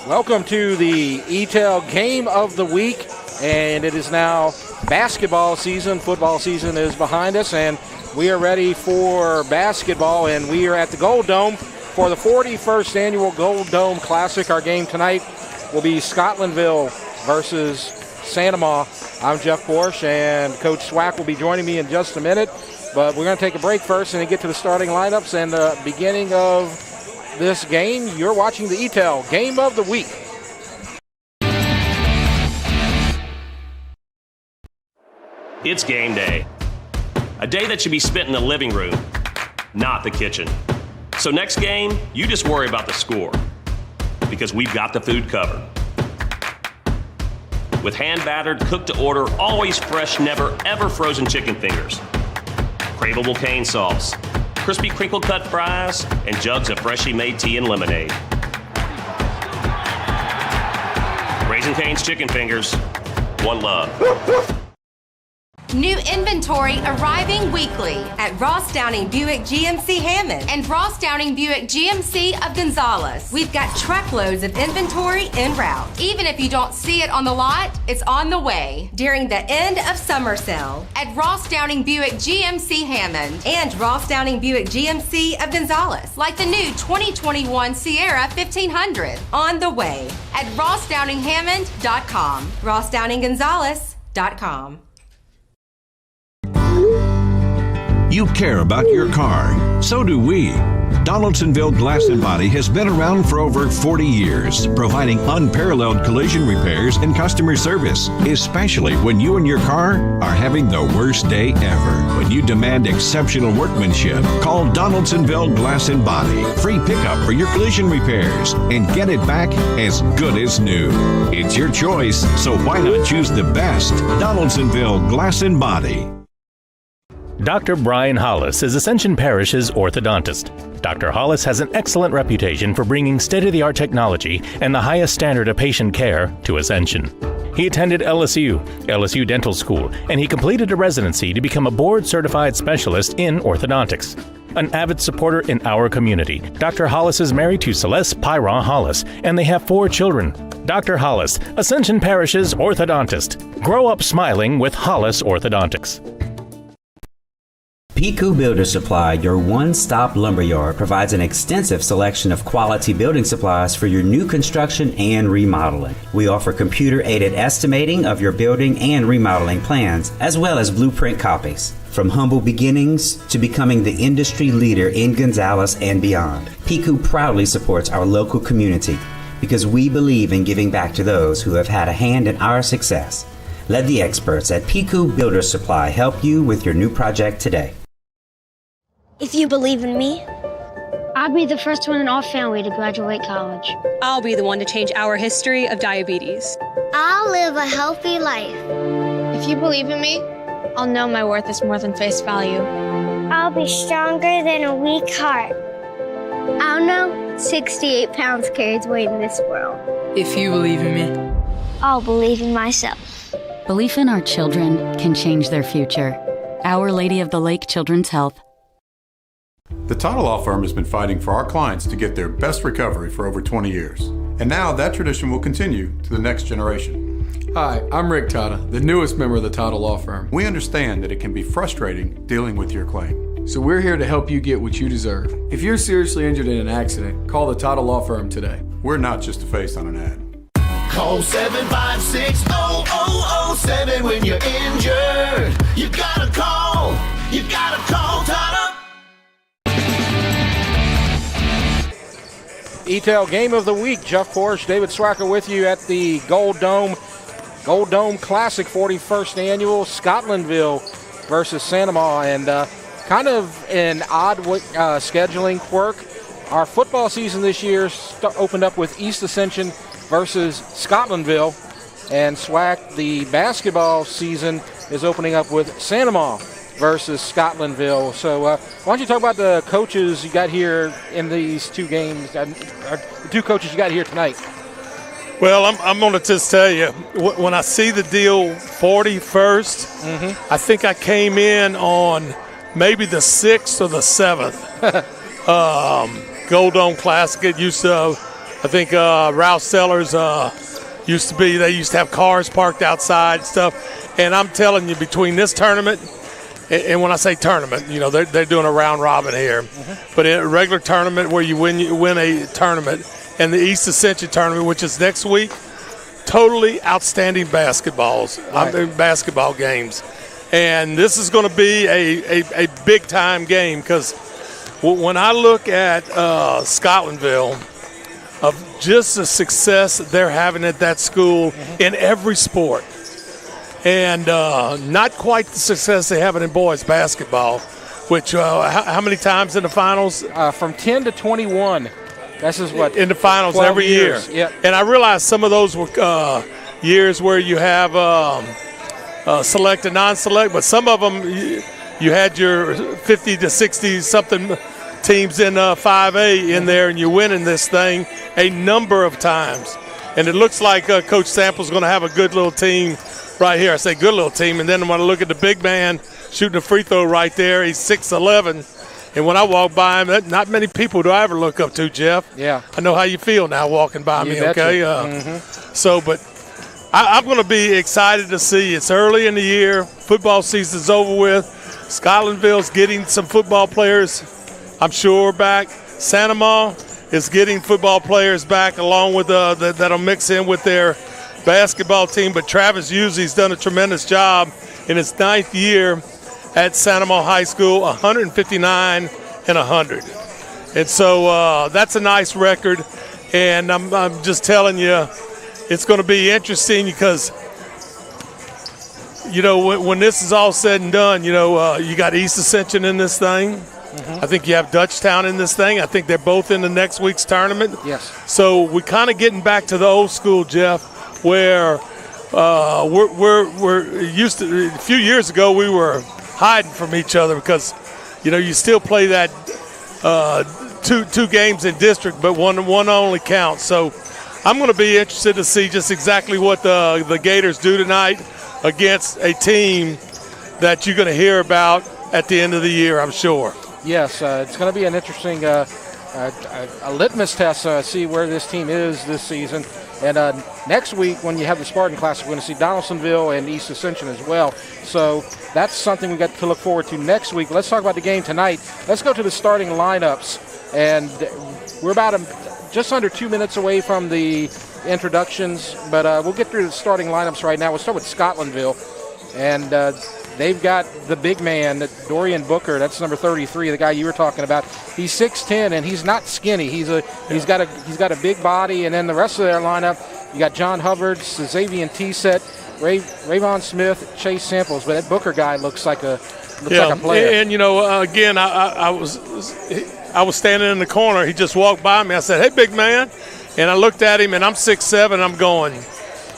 Welcome to the EATEL Game of the Week, and it is now basketball season. Football season is behind us, and we are ready for basketball, and we are at the Gold Dome for the 41st Annual Gold Dome Classic. Our game tonight will be Scotlandville versus Santa Ma. I'm Jeff Porsche, and Coach Swack will be joining me in just a minute, but we're going to take a break first and then get to the starting lineups and the beginning of this game. You're watching the EATEL Game of the Week. It's game day. A day that should be spent in the living room, not the kitchen. So next game, you just worry about the score, because we've got the food covered. With hand-battered, cooked-to-order, always fresh, never, ever frozen chicken fingers, craveable cane sauce, crispy crinkle-cut fries, and jugs of freshly made tea and lemonade. Raising Cane's Chicken Fingers, one love. New inventory arriving weekly at Ross Downing Buick GMC Hammond and Ross Downing Buick GMC of Gonzales. We've got truckloads of inventory en route. Even if you don't see it on the lot, it's on the way during the end of summer sale at Ross Downing Buick GMC Hammond and Ross Downing Buick GMC of Gonzales, like the new 2021 Sierra 1500 on the way at rossdowninghammond.com, rossdowninggonzales.com. You care about your car. So do we. Donaldsonville Glass and Body has been around for over 40 years, providing unparalleled collision repairs and customer service, especially when you and your car are having the worst day ever. When you demand exceptional workmanship, call Donaldsonville Glass and Body. Free pickup for your collision repairs and get it back as good as new. It's your choice, so why not choose the best? Donaldsonville Glass and Body. Dr. Brian Hollis is Ascension Parish's orthodontist. Dr. Hollis has an excellent reputation for bringing state-of-the-art technology and the highest standard of patient care to Ascension. He attended LSU Dental School, and he completed a residency to become a board-certified specialist in orthodontics. An avid supporter in our community, Dr. Hollis is married to Celeste Pyron Hollis, and they have 4 children. Dr. Hollis, Ascension Parish's orthodontist. Grow up smiling with Hollis Orthodontics. Piku Builder Supply, your one-stop lumberyard, provides an extensive selection of quality building supplies for your new construction and remodeling. We offer computer-aided estimating of your building and remodeling plans, as well as blueprint copies. From humble beginnings to becoming the industry leader in Gonzales and beyond, Piku proudly supports our local community because we believe in giving back to those who have had a hand in our success. Let the experts at Piku Builder Supply help you with your new project today. If you believe in me, I'll be the first one in our family to graduate college. I'll be the one to change our history of diabetes. I'll live a healthy life. If you believe in me, I'll know my worth is more than face value. I'll be stronger than a weak heart. I'll know 68 pounds carries weight in this world. If you believe in me, I'll believe in myself. Belief in our children can change their future. Our Lady of the Lake Children's Health. The Title Law Firm has been fighting for our clients to get their best recovery for over 20 years. And now that tradition will continue to the next generation. Hi, I'm Rick Tata, the newest member of the Title Law Firm. We understand that it can be frustrating dealing with your claim. So we're here to help you get what you deserve. If you're seriously injured in an accident, call the Title Law Firm today. We're not just a face on an ad. Call 756-0007 when you're injured. You gotta call Title. EATEL Game of the Week. Jeff Porsche, David Swacker with you at the Gold Dome Classic 41st Annual, Scotlandville versus Santa Ma. And kind of an odd scheduling quirk. Our football season this year opened up with East Ascension versus Scotlandville. And Swack, the basketball season is opening up with Santa Ma versus Scotlandville. So why don't you talk about the coaches you got here in these two games, the 2 coaches you got here tonight? Well, I'm going to just tell you, when I see the deal 41st, I think I came in on maybe the 6th or the 7th Gold Dome Classic. Get used to I think Ralph Sellers used to have cars parked outside and stuff. And I'm telling you, between this tournament, and when I say tournament, they're doing a round robin here. But in a regular tournament where you win a tournament, and the East Ascension tournament, which is next week, totally outstanding basketball games. And this is going to be a big-time game because when I look at Scotlandville, of just the success they're having at that school in every sport, and not quite the success they have in boys basketball, which how many times in the finals? From 10 to 21. This is what? In the finals every year. Yep. And I realize some of those were years where you have select and non-select, but some of them you had your 50 to 60-something teams in 5A in there, and you're winning this thing a number of times. And it looks like Coach Sample's going to have a good little team right here. I say good little team, and then when I look at the big man shooting a free throw right there, he's 6'11", and when I walk by him, not many people do I ever look up to, Jeff. Yeah. I know how you feel now walking by me, okay? So, but I'm going to be excited to see. It's early in the year. Football season's over with. Scotlandville's getting some football players, I'm sure, back. Sanama is getting football players back along with that'll mix in with their basketball team. But Travis Usey's done a tremendous job in his 9th year at Sanama High School, 159 and 100. And so that's a nice record. And I'm just telling you, it's going to be interesting because, when this is all said and done, you got East Ascension in this thing. I think you have Dutchtown in this thing. I think they're both in the next week's tournament. Yes. So we're kind of getting back to the old school, Jeff, where we're used to. A few years ago, we were hiding from each other because, you still play that two games in district, but one only counts. So I'm going to be interested to see just exactly what the Gators do tonight against a team that you're going to hear about at the end of the year, I'm sure. Yes, it's going to be an interesting a litmus test, see where this team is this season. And next week, when you have the Spartan Classic, we're going to see Donaldsonville and East Ascension as well. So that's something we got to look forward to next week. Let's talk about the game tonight. Let's go to the starting lineups. And we're about just under 2 minutes away from the introductions, but we'll get through the starting lineups right now. We'll start with Scotlandville. And they've got the big man, Dorian Booker. That's number 33, the guy you were talking about. He's 6'10", and he's not skinny. He's got a big body. And then the rest of their lineup, you got John Hubbard, Xavier T-Set, Rayvon Smith, Chase Samples. But that Booker guy looks like a player. And again, I was standing in the corner. He just walked by me. I said, "Hey, big man," and I looked at him, and I'm 6'7". I'm going,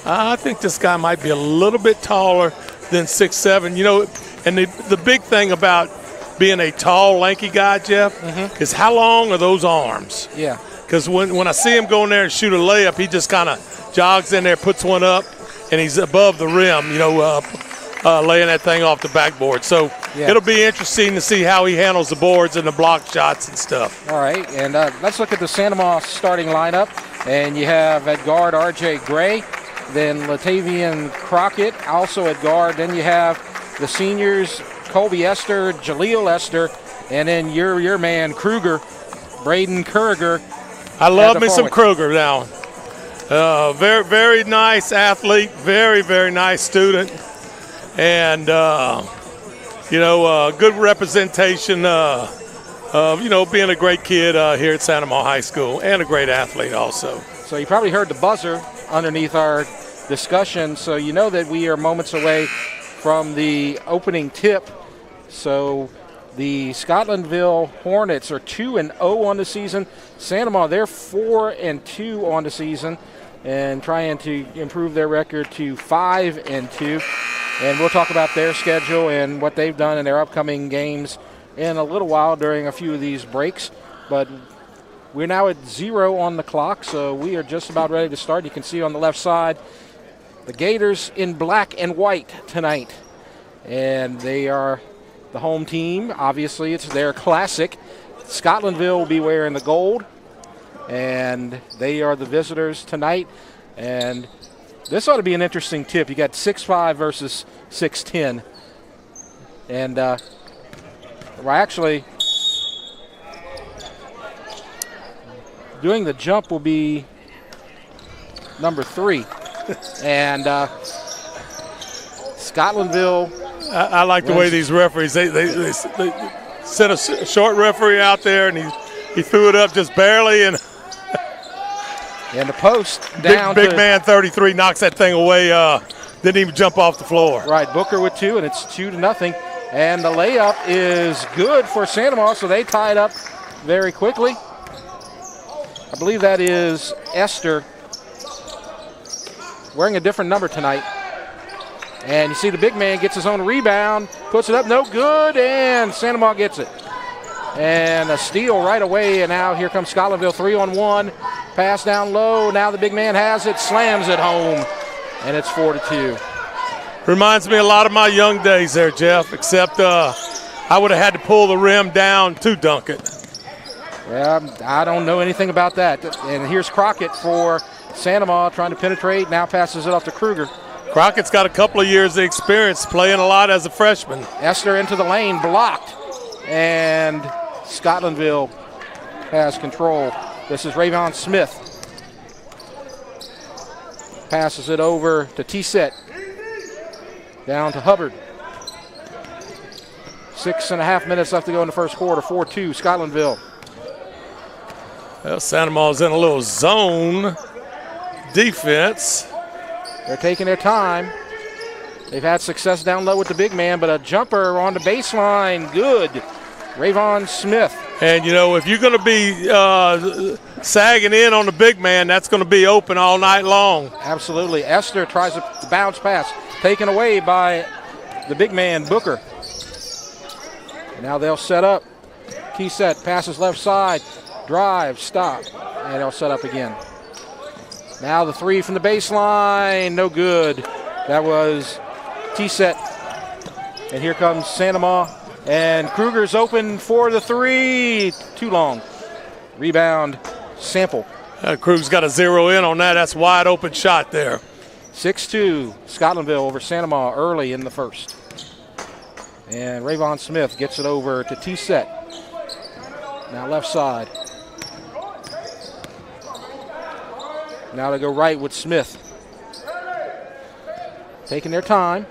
I think this guy might be a little bit taller than 6'7". And the big thing about being a tall, lanky guy, Jeff, is how long are those arms? Yeah. Because when I see him go in there and shoot a layup, he just kind of jogs in there, puts one up, and he's above the rim, laying that thing off the backboard. So it'll be interesting to see how he handles the boards and the block shots and stuff. All right, and let's look at the Sanama starting lineup. And you have at guard R.J. Gray, then Latavian Crockett, also at guard. Then you have the seniors, Colby Esther, Jaleel Esther, and then your man, Kruger, Braden Kruger. I love me some Kruger now. Very, very nice athlete, very, very nice student. And, good representation of, being a great kid here at Sanama High School and a great athlete also. So you probably heard the buzzer underneath our discussion, so you know that we are moments away from the opening tip. So the Scotlandville Hornets are 2-0 on the season. Sanama, they're 4-2 on the season and trying to improve their record to 5-2. And we'll talk about their schedule and what they've done in their upcoming games in a little while during a few of these breaks. But we're now at 0 on the clock, so we are just about ready to start. You can see on the left side the Gators in black and white tonight. And they are the home team. Obviously, it's their classic. Scotlandville will be wearing the gold. and they are the visitors tonight. And this ought to be an interesting tip. You got 6'5" versus 6'10", and well, actually, doing the jump will be number 3, and Scotlandville. I like the way these referees they set a short referee out there, and he threw it up just barely, and the post down. Big man 33 knocks that thing away. Didn't even jump off the floor. Right, Booker with 2, and it's 2-0. And the layup is good for Santa Maria, so they tie it up very quickly. I believe that is Esther, wearing a different number tonight. And you see the big man gets his own rebound, puts it up, no good, and Santa Maria gets it. And a steal right away, and now here comes Scotlandville, 3-on-1. Pass down low, now the big man has it, slams it home, and it's 4-2. Reminds me a lot of my young days there, Jeff, except I would have had to pull the rim down to dunk it. Yeah, I don't know anything about that. And here's Crockett for Santa Maria trying to penetrate, now passes it off to Kruger. Crockett's got a couple of years of experience playing a lot as a freshman. Esther into the lane, blocked, and Scotlandville has control. This is Rayvon Smith. Passes it over to T-Set. Down to Hubbard. 6.5 minutes left to go in the first quarter. 4-2, Scotlandville. Well, Santa Maria's in a little zone defense. They're taking their time. They've had success down low with the big man, but a jumper on the baseline, good. Rayvon Smith. And, you know, if you're going to be sagging in on the big man, that's going to be open all night long. Absolutely. Esther tries to bounce pass, taken away by the big man, Booker. And now they'll set up. Key set, passes left side, drive, stop, and they'll set up again. Now the 3 from the baseline, no good. That was T-Set. And here comes Santa Maria. And Kruger's open for the 3. Too long. Rebound, Sample. Kruger's got to zero in on that. That's a wide open shot there. 6-2, Scotlandville over Santa Maria early in the first. And Rayvon Smith gets it over to T-Set. Now left side. Now they go right with Smith. Taking their time.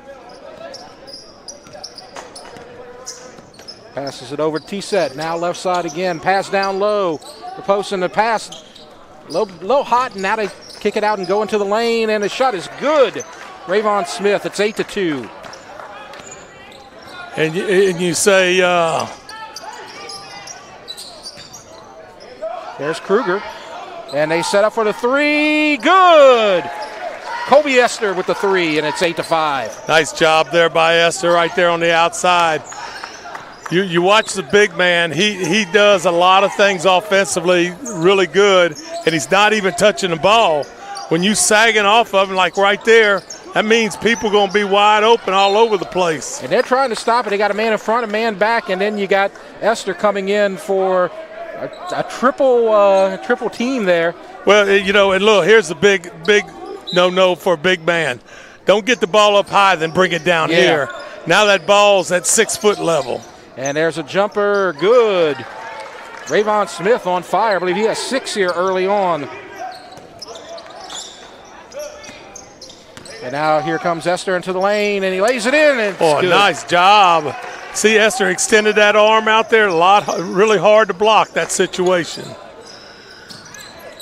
Passes it over to T-Set. Now left side again. Pass down low. The post and the pass. Low hot, and now they kick it out and go into the lane, and the shot is good. Rayvon Smith, it's 8-2. And you say... There's Kruger. And they set up for the 3. Good! Colby Esther with the 3, and it's 8-5. Nice job there by Esther right there on the outside. You watch the big man. He does a lot of things offensively really good, and he's not even touching the ball. When you sagging off of him like right there, that means people going to be wide open all over the place. And they're trying to stop it. They got a man in front, a man back, and then you got Esther coming in for a triple team there. Well, you know, and look, here's the big no for a big man. Don't get the ball up high, then bring it down here. Now that ball's at 6-foot level. And there's a jumper, good. Rayvon Smith on fire. I believe he has 6 here early on. And now here comes Esther into the lane, and he lays it in. And it's good. Nice job. See, Esther extended that arm out there. Really hard to block that situation.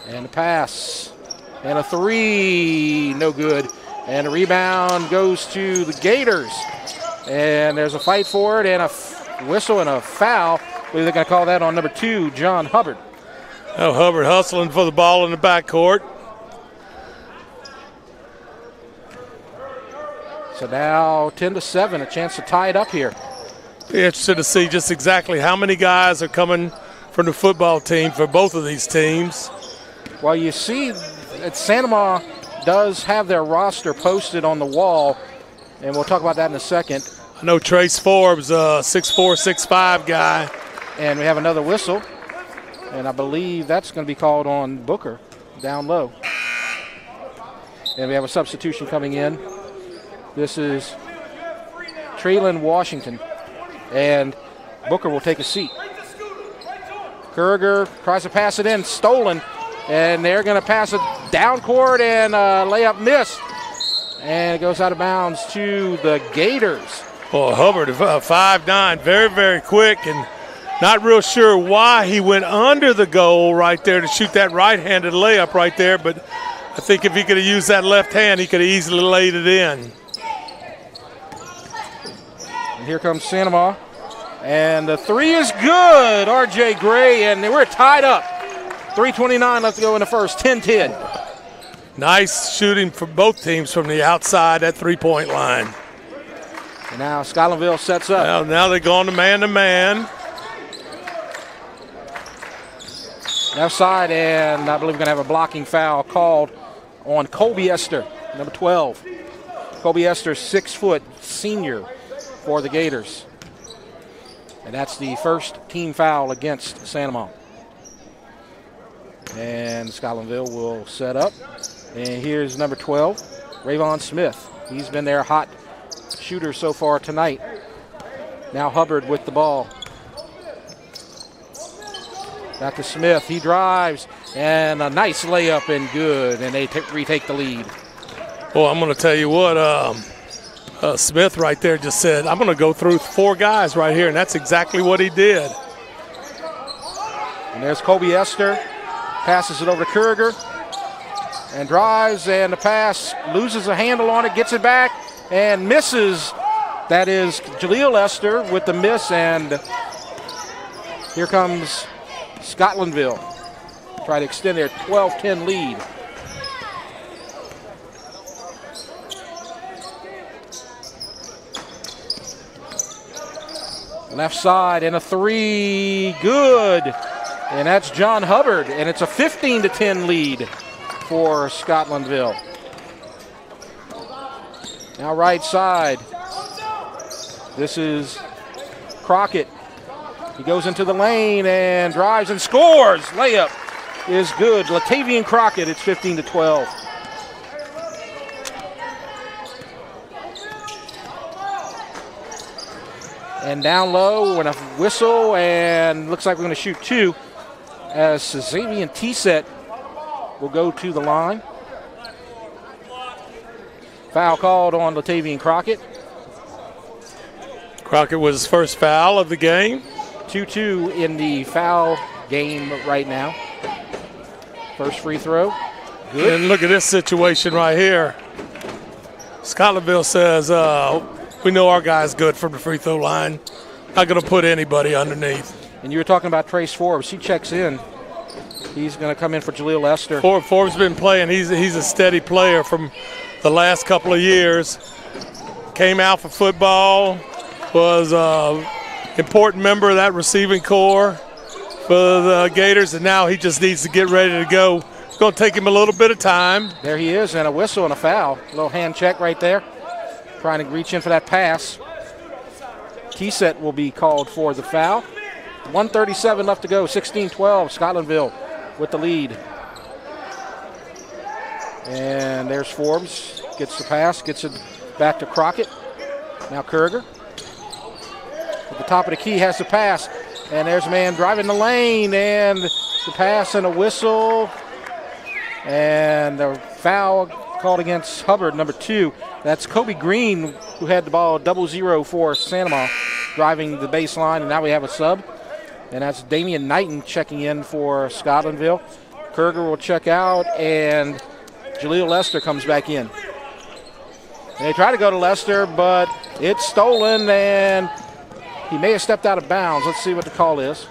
And a pass. And a 3, no good. And a rebound goes to the Gators. And there's a fight for it, and a whistle and a foul. I believe they're going to call that on number 2, John Hubbard. Oh, Hubbard hustling for the ball in the backcourt. So now 10-7, a chance to tie it up here. Be interested to see just exactly how many guys are coming from the football team for both of these teams. Well, you see that Santa Maria does have their roster posted on the wall, and we'll talk about that in a second. I know Trace Forbes, 6'4", 6'5" guy. And we have another whistle. And I believe that's going to be called on Booker down low. And we have a substitution coming in. This is Traylon Washington. And Booker will take a seat. Kurger tries to pass it in, stolen. And they're going to pass it down court, and layup miss. And it goes out of bounds to the Gators. Well, Hubbard, 5'9", very, very quick, and not real sure why he went under the goal right there to shoot that right-handed layup right there, but I think if he could have used that left hand, he could have easily laid it in. And here comes Sanama. And the three is good, R.J. Gray, and we're tied up. 3:29 left to go in the first, 10-10. Nice shooting for both teams from the outside, that three-point line. And now Scotlandville sets up. Now they're going to man-to-man. Left side, and I believe we're going to have a blocking foul called on Colby Esther, number 12. Colby Esther, 6-foot senior for the Gators. And that's the first team foul against Sanama. And Scotlandville will set up. And here's number 12, Rayvon Smith. He's been their hot shooter so far tonight. Now Hubbard with the ball. Back to Smith. He drives, and a nice layup and good, and they retake the lead. Well, I'm going to tell you what, Smith right there just said, I'm going to go through 4 guys right here, and that's exactly what he did. And there's Colby Esther. Passes it over to Kurger and drives, and the pass loses a handle on it, gets it back, and misses. That is Jaleel Esther with the miss, and here comes Scotlandville. Try to extend their 12-10 lead. Left side, and a three, good. And that's John Hubbard, and it's a 15-10 lead for Scotlandville. Now right side. This is Crockett. He goes into the lane and drives and scores. Layup is good. Latavian Crockett, it's 15-12. And down low, and a whistle, and looks like we're going to shoot 2. As Xavier T-Set will go to the line. Foul called on Latavian Crockett. Crockett was his first foul of the game. 2-2 in the foul game right now. First free throw. Good. And look at this situation right here. Scotlandville says, we know our guy's good from the free throw line. Not going to put anybody underneath. And you were talking about Trace Forbes. He checks in. He's going to come in for Jaleel Esther. Forbes been playing. He's a steady player from the last couple of years. Came out for football. Was an important member of that receiving corps for the Gators, and now he just needs to get ready to go. It's going to take him a little bit of time. There he is, and a whistle and a foul. A little hand check right there. Trying to reach in for that pass. T-Set will be called for the foul. 1:37 left to go, 16-12, Scotlandville with the lead. And there's Forbes, gets the pass, gets it back to Crockett. Now Kurger. At the top of the key has the pass, and there's a man driving the lane, and the pass and a whistle. And the foul called against Hubbard, number 2. That's Kobe Green, who had the ball 0-0 for Sanama, driving the baseline, and now we have a sub. And that's Damian Knighton checking in for Scotlandville. Kurger will check out, and Jaleel Lester comes back in. And they try to go to Lester, but it's stolen, and he may have stepped out of bounds. Let's see what the call is.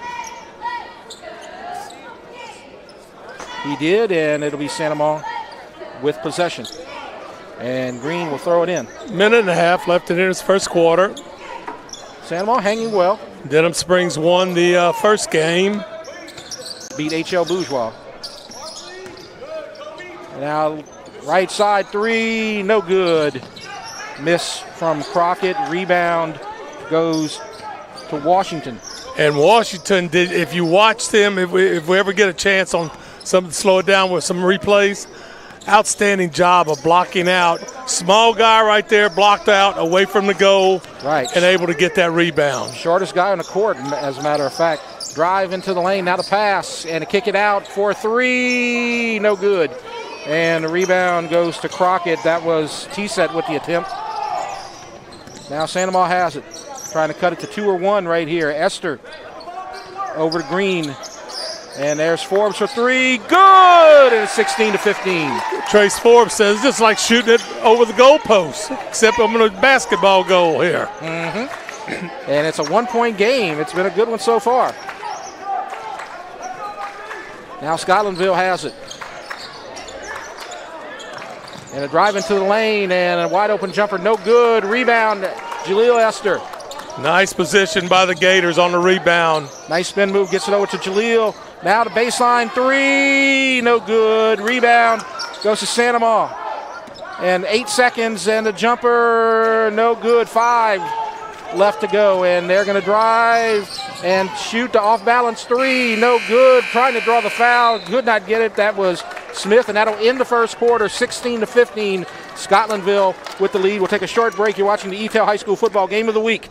He did, and it'll be Sanama with possession. And Green will throw it in. Minute and a half left in his first quarter. Sanama hanging well. Denham Springs won the first game. Beat H.L. Bourgeois. Now right side 3, no good. Miss from Crockett. Rebound goes to to Washington. And Washington did. If you watch them, if we ever get a chance on something to slow it down with some replays, outstanding job of blocking out. Small guy right there, blocked out, away from the goal, right, and able to get that rebound. Shortest guy on the court, as a matter of fact. Drive into the lane, now the pass, and a kick it out for 3, no good. And the rebound goes to Crockett. That was T-Set with the attempt. Now Santa Ma has it, trying to cut it to 2 or 1 right here. Esther over to Green. And there's Forbes for 3, good, and it's 16-15. Trace Forbes says it's just like shooting it over the goalpost, except I'm in a basketball goal here. And it's a 1-point game. It's been a good one so far. Now Scotlandville has it. And a drive into the lane and a wide open jumper, no good. Rebound, Jaleel Esther. Nice position by the Gators on the rebound. Nice spin move, gets it over to Jaleel. Now the baseline 3, no good. Rebound goes to Santa Ma. And 8 seconds and the jumper, no good. 5 left to go, and they're going to drive and shoot the off-balance 3, no good. Trying to draw the foul, could not get it. That was Smith, and that'll end the first quarter, 16-15. Scotlandville with the lead. We'll take a short break. You're watching the EATEL High School Football Game of the Week.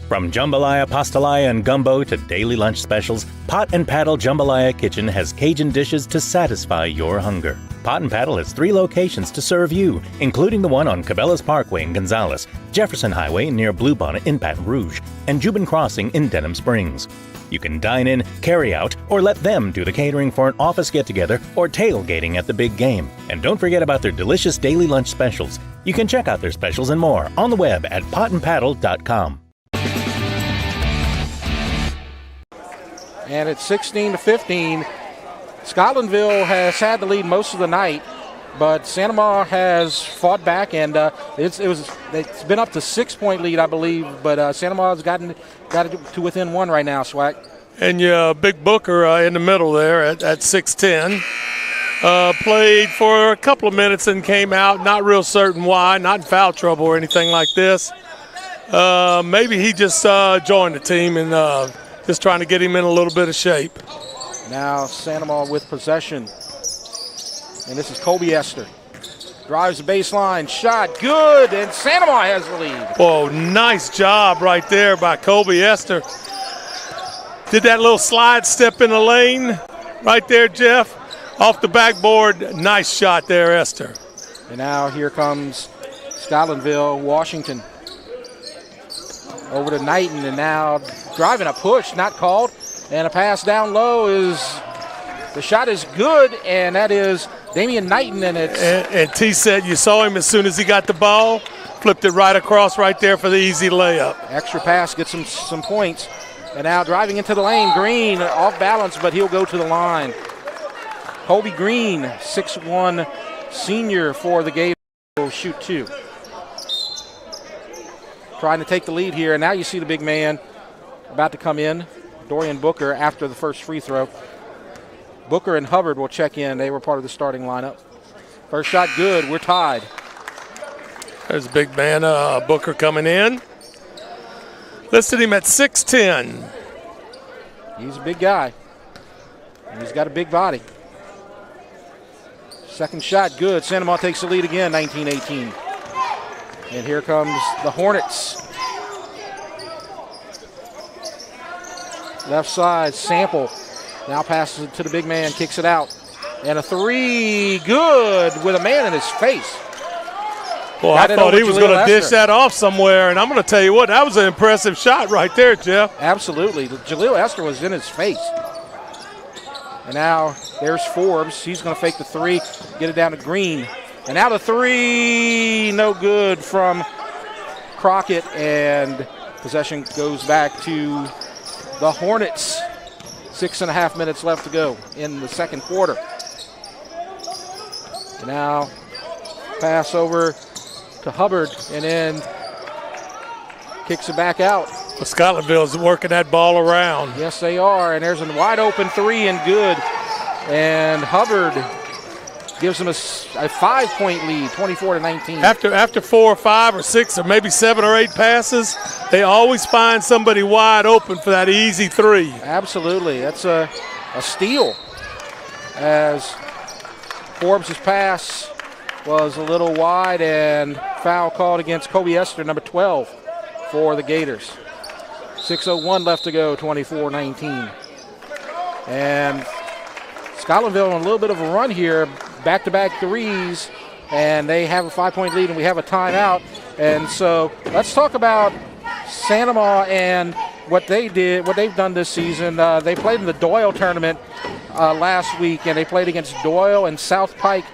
From jambalaya, pastalaya, and gumbo to daily lunch specials, Pot and Paddle Jambalaya Kitchen has Cajun dishes to satisfy your hunger. Pot and Paddle has 3 locations to serve you, including the one on Cabela's Parkway in Gonzales, Jefferson Highway near Bluebonnet in Baton Rouge, and Jubin Crossing in Denham Springs. You can dine in, carry out, or let them do the catering for an office get-together or tailgating at the big game. And don't forget about their delicious daily lunch specials. You can check out their specials and more on the web at potandpaddle.com. And it's 16-15. Scotlandville has had the lead most of the night, but Santa Ma has fought back, and it's been up to 6-point lead, I believe, but Santa Ma has got it to within 1 right now, Swack. And Big Booker in the middle there at 6'10". Played for a couple of minutes and came out, not real certain why, not in foul trouble or anything like this. Maybe he just joined the team and just trying to get him in a little bit of shape. Now Santa Ma with possession. And this is Kobe Esther. Drives the baseline, shot, good, and Santa Ma has the lead. Whoa, nice job right there by Kobe Esther. Did that little slide step in the lane right there, Jeff. Off the backboard, nice shot there, Esther. And now here comes Scotlandville, Washington. Over to Knighton, and now driving a push, not called. And a pass down low the shot is good, and that is Damian Knighton. And T said you saw him as soon as he got the ball, flipped it right across right there for the easy layup. Extra pass gets some points. And now driving into the lane, Green off balance, but he'll go to the line. Colby Green, 6'1", senior for the Gators, will shoot 2. Trying to take the lead here, and now you see the big man about to come in, Dorian Booker, after the first free throw. Booker and Hubbard will check in. They were part of the starting lineup. First shot good. We're tied. There's a big man, Booker, coming in. Listed him at 6'10". He's a big guy. And he's got a big body. Second shot good. Santa Ma takes the lead again, 19-18. And here comes the Hornets. Left side, Sample. Now passes it to the big man, kicks it out. And a 3, good, with a man in his face. Well, I thought he was going to dish that off somewhere, and I'm going to tell you what, that was an impressive shot right there, Jeff. Absolutely. Jaleel Esther was in his face. And now there's Forbes. He's going to fake the 3, get it down to Green. And now the 3, no good from Crockett, and possession goes back to the Hornets. 6.5 minutes left to go in the second quarter. And now pass over to Hubbard, and then kicks it back out. Well, Scotlandville's working that ball around. Yes, they are, and there's a wide open 3 and good. And Hubbard gives them a 5-point lead, 24-19. After 4 or 5 or 6 or maybe 7 or 8 passes, they always find somebody wide open for that easy 3. Absolutely. That's a steal, as Forbes' pass was a little wide, and foul called against Kobe Esther, number 12, for the Gators. 6:01 left to go, 24-19. And Scotlandville on a little bit of a run here, back-to-back threes, and they have a 5-point lead, and we have a timeout. And so let's talk about Sanoma and what they did, what they've done this season. They played in the Doyle tournament last week, and they played against Doyle and South Pike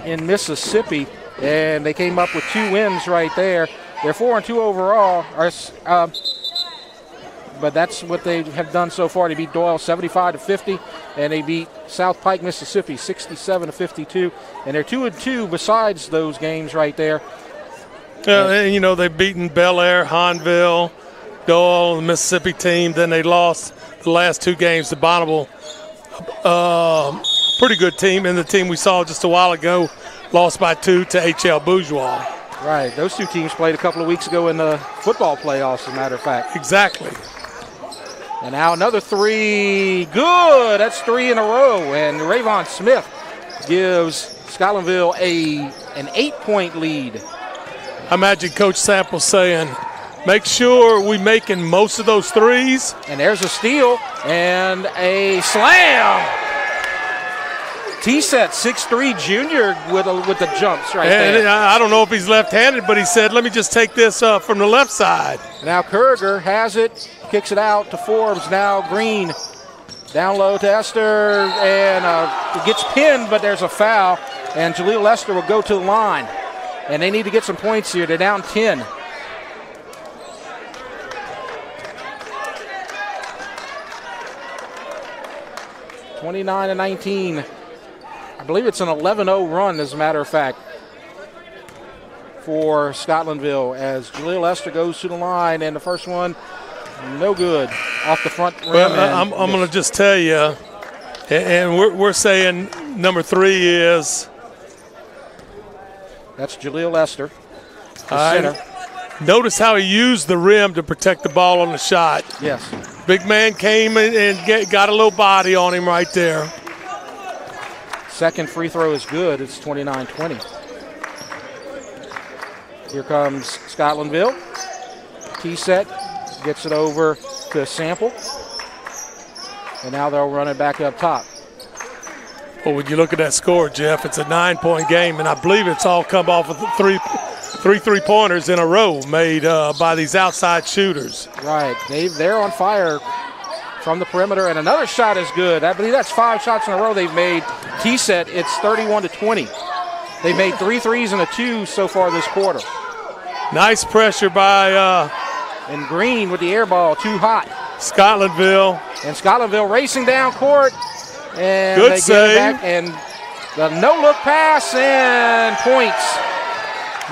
in Mississippi, and they came up with 2 wins right there. They're 4-2 overall, but that's what they have done so far. They beat Doyle 75-50, and they beat South Pike, Mississippi 67-52, and they're 2-2 besides those games right there. And, you know, they've beaten Bel Air, Hahnville, Doyle, the Mississippi team. Then they lost the last 2 games to Bonneville. Pretty good team, and the team we saw just a while ago lost by 2 to HL Bourgeois. Right, those 2 teams played a couple of weeks ago in the football playoffs, as a matter of fact. Exactly. And now another 3, good, that's 3 in a row, and Rayvon Smith gives Scotlandville an 8-point lead. I imagine Coach Sample saying, make sure we making most of those threes. And there's a steal and a slam. T-Set, 6'3", junior with the jumps right there. I don't know if he's left-handed, but he said, let me just take this from the left side. Now Kurger has it, kicks it out to Forbes. Now Green down low to Esther, and it gets pinned, but there's a foul, and Jaleel Esther will go to the line. And they need to get some points here. They're down 10. (29-19). I believe it's an 11-0 run, as a matter of fact, for Scotlandville, as Jaleel Esther goes to the line, and the first one, no good, off the front rim. Well, I'm going to just tell you, and we're saying number 3 is. That's Jaleel Esther, the center. Notice how he used the rim to protect the ball on the shot. Yes. Big man came and got a little body on him right there. Second free throw is good. It's 29-20. Here comes Scotlandville. T-Set gets it over to Sample. And now they'll run it back up top. Well, when you look at that score, Jeff, it's a 9-point game, and I believe it's all come off of three three-pointers in a row made by these outside shooters. Right. They're on fire from the perimeter, and another shot is good. I believe that's 5 shots in a row they've made. T-Set, it's 31-20. They've made 3 threes and a 2 so far this quarter. Nice pressure by and Green with the air ball, too hot. Scotlandville. And Scotlandville racing down court. And good they save. Get it back, and the no-look pass and points.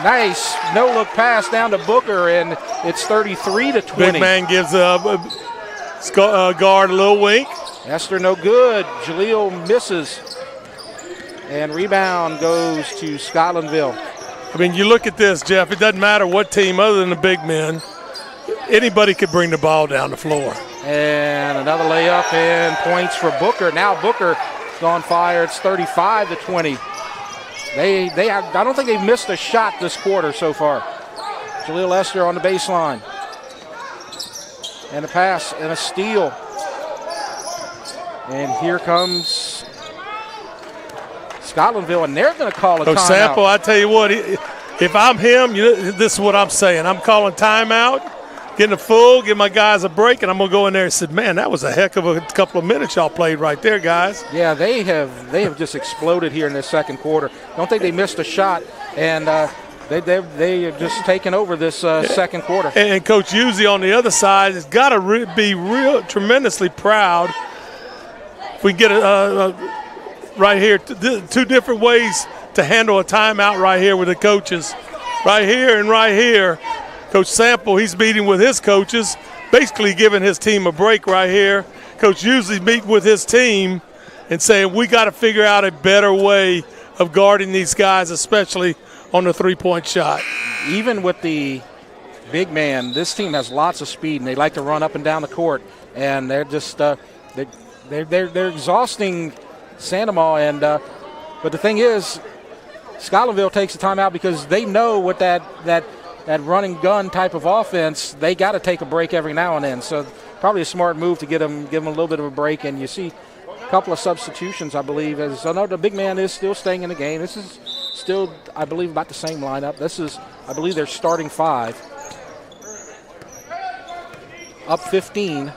Nice no-look pass down to Booker, and it's 33-20. Big man gives guard a little wink. Esther no good. Jaleel misses. And rebound goes to Scotlandville. I mean, you look at this, Jeff, it doesn't matter what team other than the big men. Anybody could bring the ball down the floor. And another layup and points for Booker. Now Booker's on fire. It's 35-20. I don't think they've missed a shot this quarter so far. Jaleel Esther on the baseline. And a pass and a steal. And here comes Scotlandville, and they're going to call a timeout. Sample, I tell you what, if I'm him, this is what I'm saying. I'm calling timeout, getting a full, give my guys a break, and I'm going to go in there and say, man, that was a heck of a couple of minutes y'all played right there, guys. Yeah, they have just exploded here in this second quarter. Don't think they missed a shot, and they have just taken over this second quarter. And Coach Uzi on the other side has got to be tremendously proud. If we get right here, 2 different ways to handle a timeout right here with the coaches. Right here and right here. Coach Sample, he's meeting with his coaches, basically giving his team a break right here. Coach Uzi meeting with his team and saying we got to figure out a better way of guarding these guys, especially on the three-point shot. Even with the big man, this team has lots of speed, and they like to run up and down the court. And they're just they're exhausting Sandoval. And but the thing is, Scotlandville takes the timeout because they know what that running gun type of offense, they got to take a break every now and then. So probably a smart move to give them a little bit of a break. And you see a couple of substitutions, I believe. As I know, the big man is still staying in the game. This is still, I believe, about the same lineup. This is, I believe, their starting five. Up 15.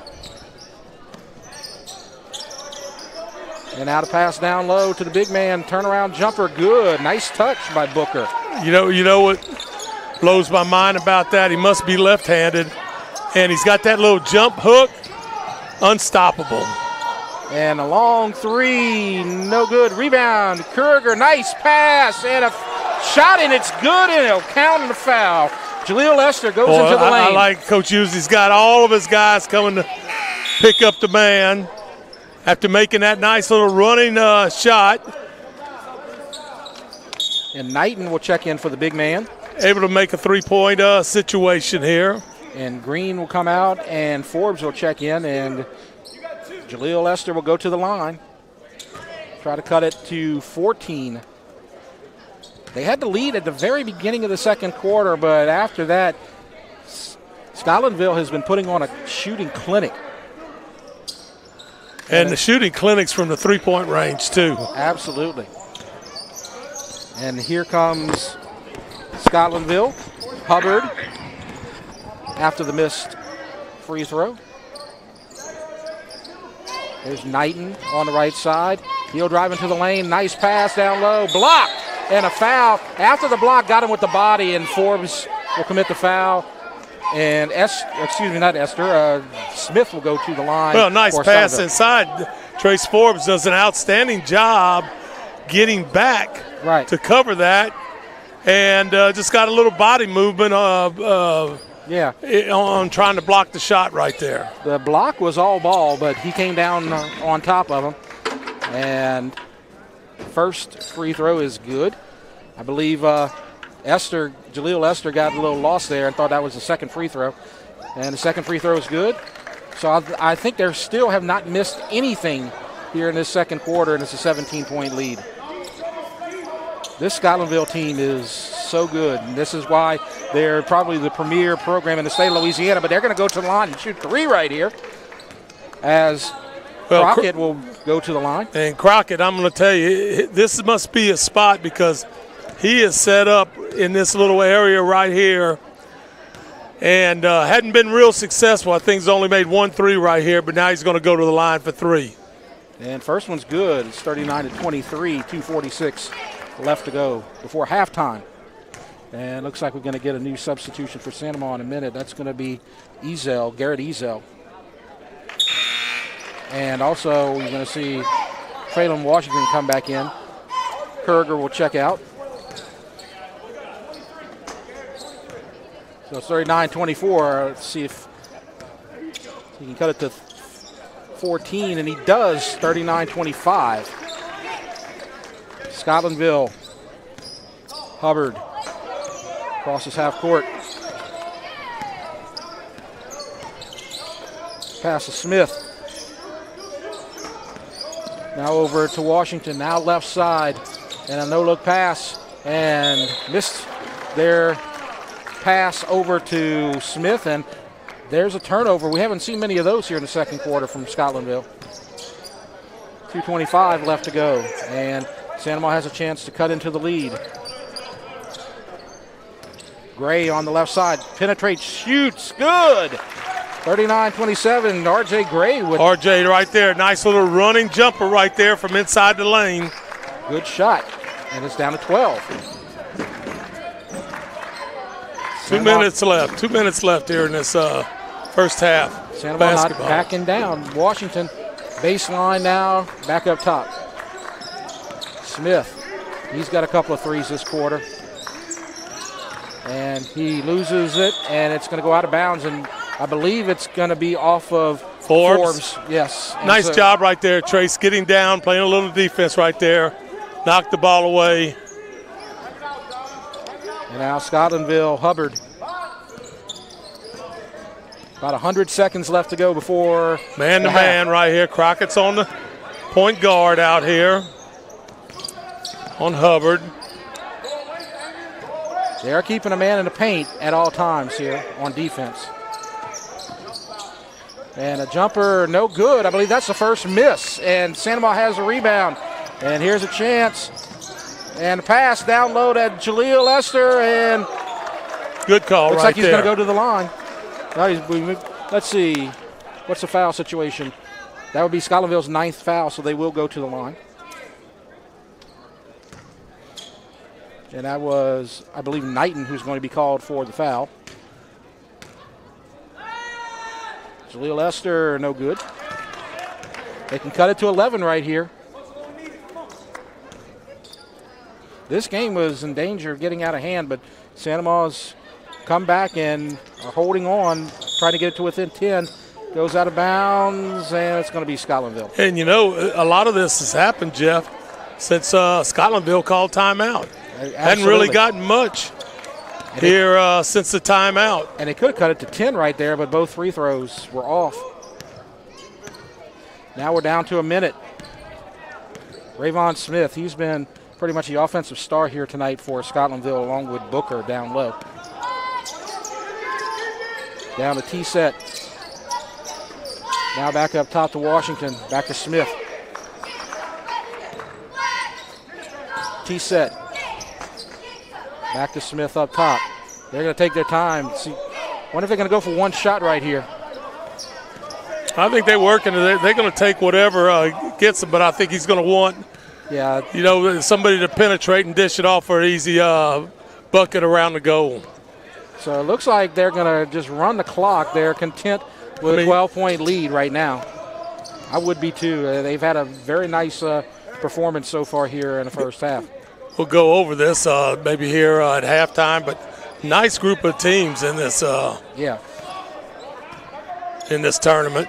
And out of pass down low to the big man. Turnaround jumper, good. Nice touch by Booker. You know what blows my mind about that? He must be left-handed, and he's got that little jump hook. Unstoppable. And a long three, no good. Rebound, Kruger, nice pass, and a shot, and it's good, and it'll count in the foul. Jaleel Lester goes into the lane. I like Coach Hughes. He's got all of his guys coming to pick up the man after making that nice little running shot. And Knighton will check in for the big man. Able to make a three-point situation here. And Green will come out, and Forbes will check in, and Jaleel Lester will go to the line. Try to cut it to 14. They had the lead at the very beginning of the second quarter, but after that, Scotlandville has been putting on a shooting clinic. And the shooting clinics from the three-point range, too. Absolutely. And here comes Scotlandville. Hubbard after the missed free throw. There's Knighton on the right side. He'll drive into the lane. Nice pass down low. Block and a foul. After the block, got him with the body, and Forbes will commit the foul. And Smith will go to the line. Well, nice pass inside. Trace Forbes does an outstanding job getting back to cover that, and just got a little body movement on trying to block the shot right there. The block was all ball, but he came down on top of him. And first free throw is good. I believe Jaleel Lester got a little lost there and thought that was the second free throw. And the second free throw is good. So I think they still have not missed anything here in this second quarter, and it's a 17-point lead. This Scotlandville team is so good, and this is why they're probably the premier program in the state of Louisiana, but they're going to go to the line and shoot three right here as Crockett will go to the line. And Crockett, I'm going to tell you, this must be a spot because he is set up in this little area right here and hadn't been real successful. I think he's only made 1 3 right here, but now he's going to go to the line for three. And first one's good. It's 39-23, 2:46 left to go before halftime. And looks like we're going to get a new substitution for Sandoval in a minute. That's going to be Garrett Ezel. And also you're going to see Traylon Washington come back in. Kruger will check out. So it's 39-24. Let's see if he can cut it to 14, and he does. 39-25. Scotlandville. Hubbard crosses half court. Pass to Smith. Now over to Washington, now left side, and a no-look pass, and missed their pass over to Smith, and there's a turnover. We haven't seen many of those here in the second quarter from Scotlandville. 2:25 left to go, and Sandoval has a chance to cut into the lead. Gray on the left side, penetrates, shoots, good. 39-27, R.J. Gray. R.J. right there, nice little running jumper right there from inside the lane. Good shot, and it's down to 12. 2 minutes left. 2 minutes left here in this first half. Sandoval not backing down. Washington, baseline now, back up top. Smith, he's got a couple of threes this quarter. And he loses it, and it's going to go out of bounds, and I believe it's going to be off of Forbes. Yes. Nice job right there, Trace, getting down, playing a little defense right there. knocked the ball away. And now Scotlandville, Hubbard. About 100 seconds left to go before Man-to-man right here. Crockett's on the point guard out here on Hubbard. They are keeping a man in the paint at all times here on defense. And a jumper, no good. I believe that's the first miss. And Sandoval has a rebound. And here's a chance. And a pass down low to Jaleel Lester. And good call looks right like he's there. going to go to the line. Let's see. What's the foul situation? That would be Scotlandville's 9th foul, so they will go to the line. And that was, I believe, Knighton who's going to be called for the foul. Jaleel Lester, no good. They can cut it to 11 right here. This game was in danger of getting out of hand, but Santa Ma's come back and are holding on, trying to get it to within 10. Goes out of bounds, and it's going to be Scotlandville. And, you know, a lot of this has happened, Jeff, since Scotlandville called timeout. Hadn't really gotten much here since the timeout. And they could have cut it to 10 right there, but both free throws were off. Now we're down to a minute. Rayvon Smith, he's been pretty much the offensive star here tonight for Scotlandville, along with Booker down low. Down to T-set. Now back up top to Washington. Back to Smith. T-set. Back to Smith up top. They're going to take their time. See, wonder if they're going to go for one shot right here. I think they're working. They're going to take whatever gets them, but I think he's going to want, you know, somebody to penetrate and dish it off for an easy bucket around the goal. So it looks like they're going to just run the clock. They're content with a 12-point lead right now. I would be too. They've had a very nice performance so far here in the first half. We'll go over this maybe here at halftime, but nice group of teams in this in this tournament.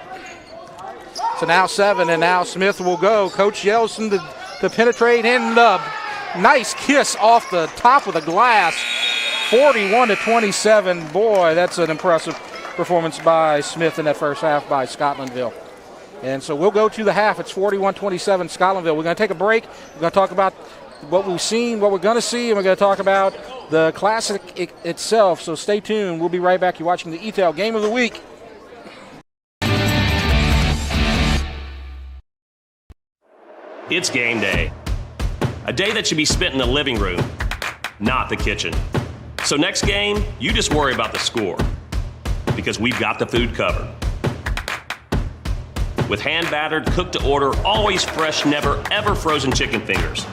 So now 7, and now Smith will go. Coach Yelson to penetrate, and nice kiss off the top of the glass. 41-27. Boy, that's an impressive performance by Smith in that first half by Scotlandville. And so we'll go to the half. It's 41-27 Scotlandville. We're going to take a break. We're going to talk about what we've seen, what we're going to see, and we're going to talk about the Classic itself. So stay tuned. We'll be right back. You're watching the EATEL Game of the Week. It's game day. A day that should be spent in the living room, not the kitchen. So next game, you just worry about the score, because we've got the food covered. With hand-battered, cooked-to-order, always fresh, never, ever frozen chicken fingers,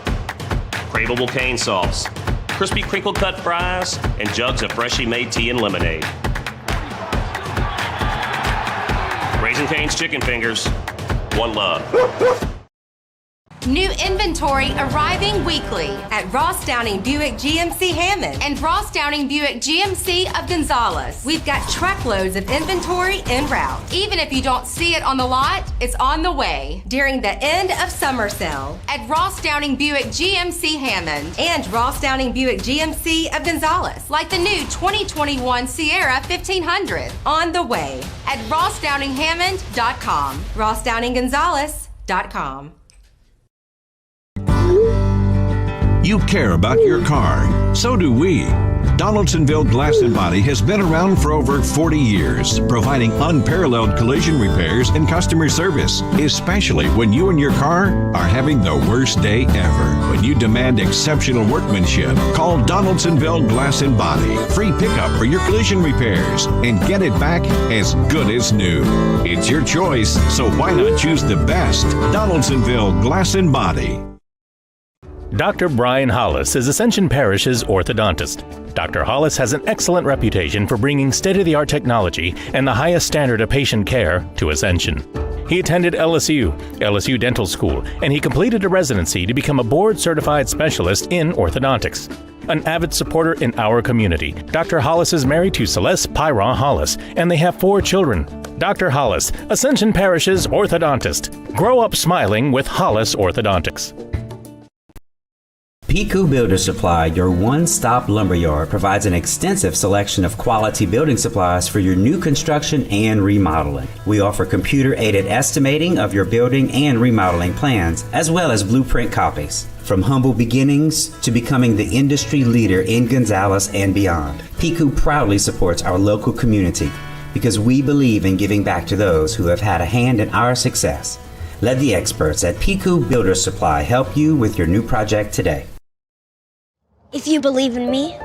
craveable cane sauce, crispy crinkle-cut fries, and jugs of freshly made tea and lemonade. Raising Cane's Chicken Fingers, one love. New inventory arriving weekly at Ross Downing Buick GMC Hammond and Ross Downing Buick GMC of Gonzales. We've got truckloads of inventory en route. Even if you don't see it on the lot, it's on the way during the end of summer sale at Ross Downing Buick GMC Hammond and Ross Downing Buick GMC of Gonzales, like the new 2021 Sierra 1500 on the way at rossdowninghammond.com, rossdowninggonzales.com. You care about your car. So do we. Donaldsonville Glass and Body has been around for over 40 years, providing unparalleled collision repairs and customer service, especially when you and your car are having the worst day ever. When you demand exceptional workmanship, call Donaldsonville Glass and Body. Free pickup for your collision repairs and get it back as good as new. It's your choice, so why not choose the best? Donaldsonville Glass and Body. Dr. Brian Hollis is Ascension Parish's orthodontist. Dr. Hollis has an excellent reputation for bringing state-of-the-art technology and the highest standard of patient care to Ascension. He attended LSU Dental School, and he completed a residency to become a board-certified specialist in orthodontics. An avid supporter in our community, Dr. Hollis is married to Celeste Pyron Hollis, and they have 4 children. Dr. Hollis, Ascension Parish's orthodontist. Grow up smiling with Hollis Orthodontics. Piku Builder Supply, your one-stop lumberyard, provides an extensive selection of quality building supplies for your new construction and remodeling. We offer computer-aided estimating of your building and remodeling plans, as well as blueprint copies. From humble beginnings to becoming the industry leader in Gonzales and beyond, Piku proudly supports our local community because we believe in giving back to those who have had a hand in our success. Let the experts at Piku Builder Supply help you with your new project today. If you believe in me,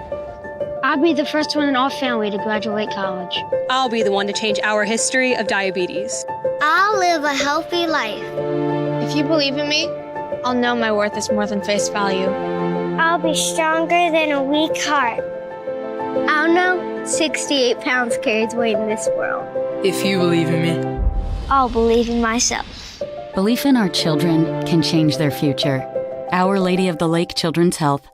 I'll be the first one in our family to graduate college. I'll be the one to change our history of diabetes. I'll live a healthy life. If you believe in me, I'll know my worth is more than face value. I'll be stronger than a weak heart. I'll know 68 pounds carries weight in this world. If you believe in me, I'll believe in myself. Belief in our children can change their future. Our Lady of the Lake Children's Health.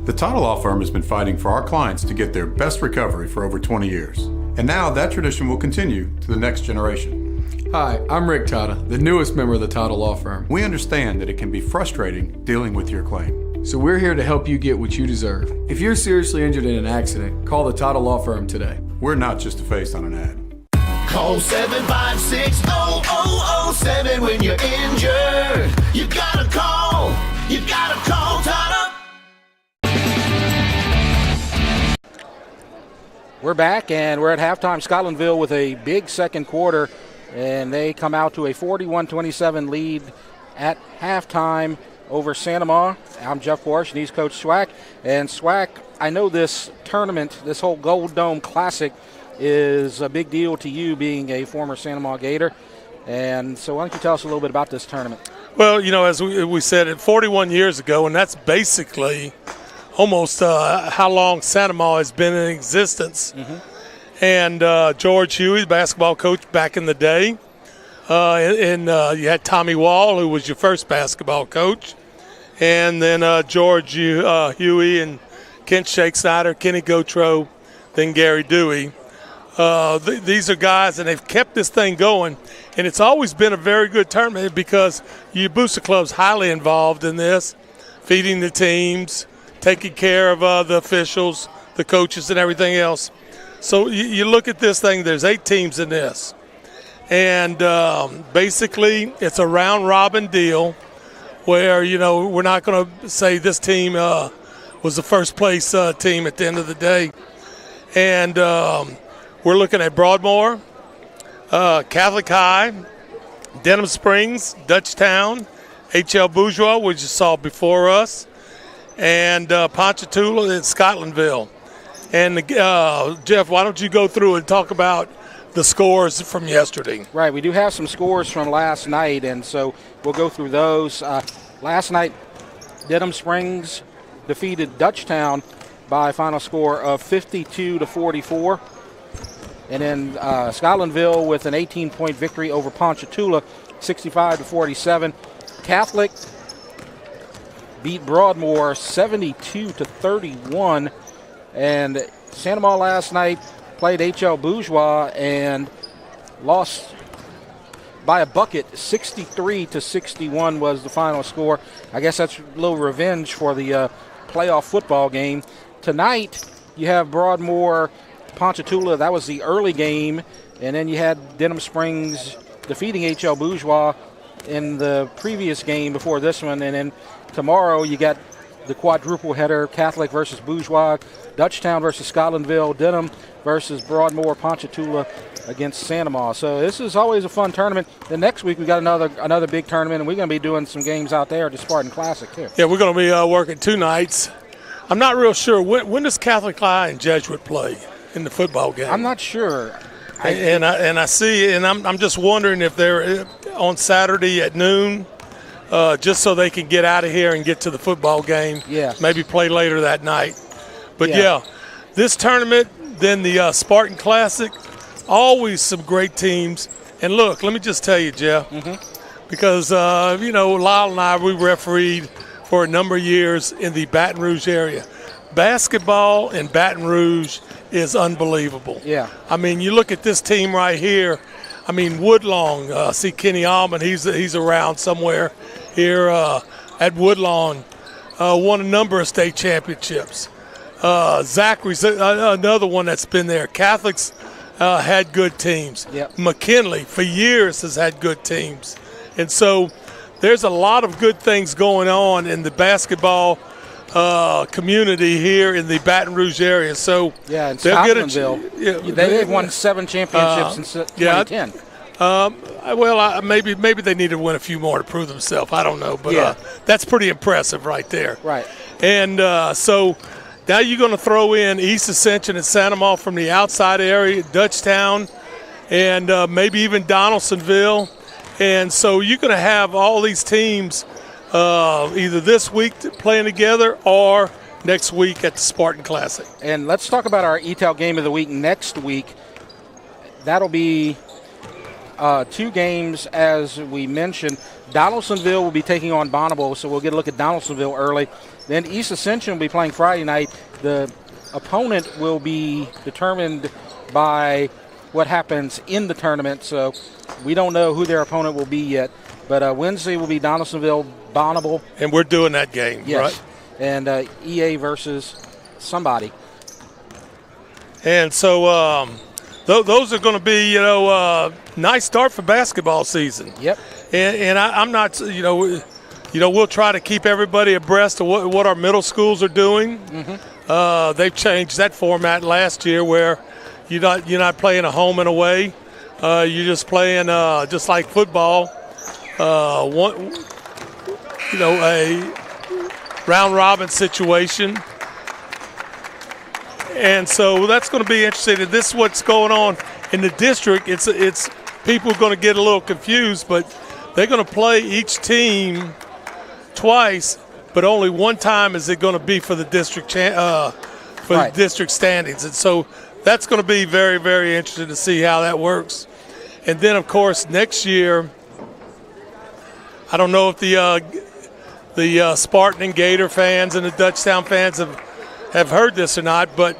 The Title Law Firm has been fighting for our clients to get their best recovery for over 20 years. And now that tradition will continue to the next generation. Hi, I'm Rick Tata, the newest member of the Title Law Firm. We understand that it can be frustrating dealing with your claim. So we're here to help you get what you deserve. If you're seriously injured in an accident, call the Title Law Firm today. We're not just a face on an ad. Call 756-0007 when you're injured. You gotta call Tata. We're back, and we're at halftime. Scotlandville with a big second quarter, and they come out to a 41-27 lead at halftime over Sanama. I'm Jeff Porsche, and he's Coach Swack. And Swack, I know this tournament, this whole Gold Dome Classic, is a big deal to you being a former Sanama Gator. And so why don't you tell us a little bit about this tournament? Well, you know, as we said, 41 years ago, and that's basically almost how long Sanama has been in existence. Mm-hmm. And George Huey, the basketball coach back in the day, and you had Tommy Wall, who was your first basketball coach, and then George Huey and Kent Shake Snyder, Kenny Gautreaux, then Gary Dewey. These are guys, and they've kept this thing going, and it's always been a very good tournament because your booster club's highly involved in this, feeding the teams, taking care of the officials, the coaches, and everything else. So you look at this thing, there's 8 teams in this. And basically it's a round-robin deal where, you know, we're not going to say this team was the first-place team at the end of the day. And we're looking at Broadmoor, Catholic High, Denham Springs, Dutchtown, H.L. Bourgeois, which you saw before us, and Ponchatoula and Scotlandville. And Jeff, why don't you go through and talk about the scores from yesterday? Right, we do have some scores from last night, and so we'll go through those. Last night, Denham Springs defeated Dutchtown by a final score of 52-44. And then Scotlandville with an 18-point victory over Ponchatoula, 65-47. Catholic beat Broadmoor 72-31. And Sanama last night played H.L. Bourgeois and lost by a bucket. 63-61 was the final score. I guess that's a little revenge for the playoff football game. Tonight, you have Broadmoor, Ponchatoula. That was the early game. And then you had Denham Springs defeating H.L. Bourgeois in the previous game before this one. And then tomorrow you got the quadruple header, Catholic versus Bourgeois, Dutchtown versus Scotlandville, Denham versus Broadmoor, Ponchatoula against Sanama. So this is always a fun tournament. The next week we got another big tournament, and we're going to be doing some games out there at the Spartan Classic too. Yeah, we're going to be working 2 nights. I'm not real sure. When does Catholic High and Jesuit play in the football game? I'm not sure. I see, and I'm just wondering if they're on Saturday at noon, just so they can get out of here and get to the football game. Yeah. Maybe play later that night. But yeah, this tournament, then the Spartan Classic, always some great teams. And look, let me just tell you, Jeff, because you know, Lyle and I, we refereed for a number of years in the Baton Rouge area. Basketball in Baton Rouge is unbelievable. Yeah. I mean, you look at this team right here. I mean, Woodlawn, see Kenny Allman, he's around somewhere here at Woodlawn. won a number of state championships. Zachary's another one that's been there. Catholics had good teams. Yep. McKinley, for years, has had good teams. And so there's a lot of good things going on in the basketball community here in the Baton Rouge area. So yeah, in Scotlandville, they've won 7 championships since 2010. Maybe they need to win a few more to prove themselves. I don't know, but that's pretty impressive right there. Right. And so now you're going to throw in East Ascension and Santa Maria from the outside area, Dutchtown, and maybe even Donaldsonville. And so you're going to have all these teams either this week playing together or next week at the Spartan Classic. And let's talk about our EATEL game of the week next week. That'll be 2 games, as we mentioned. Donaldsonville will be taking on Bonneville, so we'll get a look at Donaldsonville early. Then East Ascension will be playing Friday night. The opponent will be determined by what happens in the tournament, so we don't know who their opponent will be yet. But Wednesday will be Donaldsonville, Bonneville. And we're doing that game, yes. Right? And EA versus somebody. And so those are going to be, nice start for basketball season. Yep. And I'm not, we'll try to keep everybody abreast of what our middle schools are doing. Mm-hmm. They've changed that format last year where you're not playing a home and away. You're just playing just like football. A round robin situation. And so that's going to be interesting. And this is what's going on in the district. It's people are going to get a little confused, but they're going to play each team twice, but only one time is it going to be for the district the district standings. And so that's going to be very, very interesting to see how that works. And then, of course, next year, I don't know if the Spartan and Gator fans and the Dutchtown fans have heard this or not, but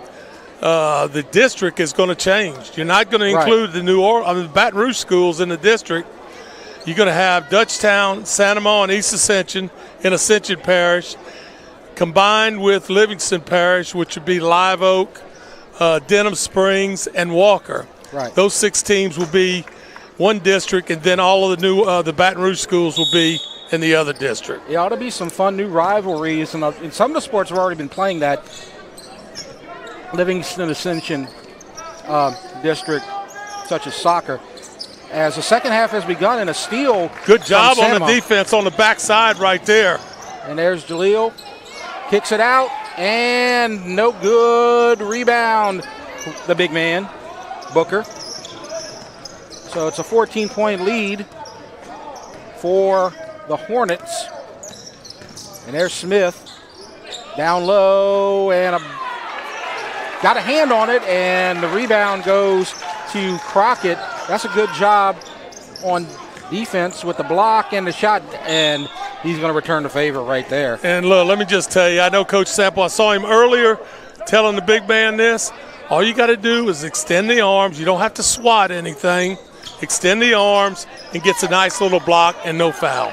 the district is going to change. You're not going to include the Baton Rouge schools in the district. You're going to have Dutchtown, Santa Maria, and East Ascension in Ascension Parish, combined with Livingston Parish, which would be Live Oak, Denham Springs, and Walker. Right. Those 6 teams will be one district, and then all of the new the Baton Rouge schools will be in the other district. It ought to be some fun new rivalries, and in some of the sports have already been playing that. Livingston Ascension district, such as soccer. As the second half has begun, and a steal. Good job on the defense on the backside right there. And there's Jaleel, kicks it out, and no good. Rebound, the big man, Booker. So it's a 14-point lead for the Hornets. And there's Smith down low, and got a hand on it, and the rebound goes to Crockett. That's a good job on defense with the block and the shot, and he's going to return the favor right there. And look, let me just tell you, I know Coach Sample, I saw him earlier telling the big man this. All you got to do is extend the arms. You don't have to swat anything. Extend the arms and gets a nice little block and no foul.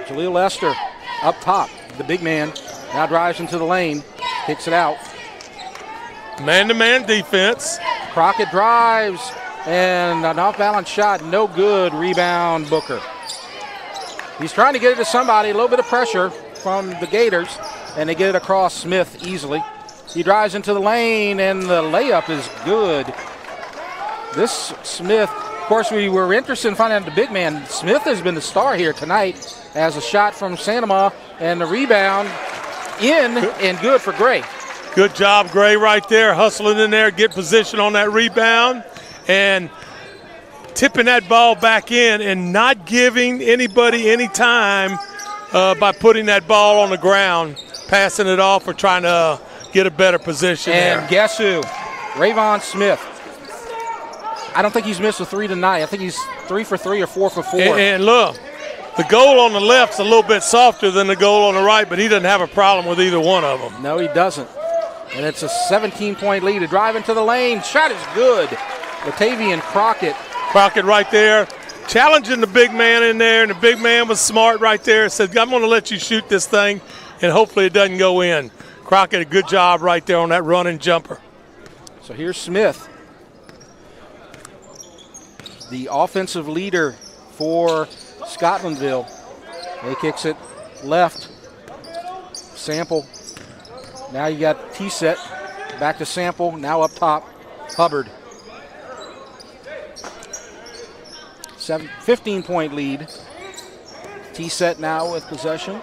Jaleel Lester up top. The big man now drives into the lane, kicks it out. Man-to-man defense. Crockett drives, and an off-balance shot, no good. Rebound, Booker. He's trying to get it to somebody. A little bit of pressure from the Gators, and they get it across Smith easily. He drives into the lane, and the layup is good. This Smith, of course, we were interested in finding out the big man. Smith has been the star here tonight as a shot from Santa Maria, and the rebound in and good for Gray. Good job, Gray, right there, hustling in there, get position on that rebound, and tipping that ball back in and not giving anybody any time by putting that ball on the ground, passing it off or trying to get a better position and there. Guess who? Rayvon Smith. I don't think he's missed a 3 tonight. I think he's 3 for 3 or 4 for 4. And look, the goal on the left's a little bit softer than the goal on the right, but he doesn't have a problem with either one of them. No, he doesn't. And it's a 17-point lead. To drive into the lane. Shot is good. Latavian Crockett. Crockett right there. challenging the big man in there, and the big man was smart right there. Said, I'm going to let you shoot this thing, and hopefully it doesn't go in. Crockett, a good job right there on that running jumper. So here's Smith, the offensive leader for Scotlandville. He kicks it left. Sample. Now you got T-set. Back to Sample. Now up top, Hubbard. 15-point lead. T-set now with possession.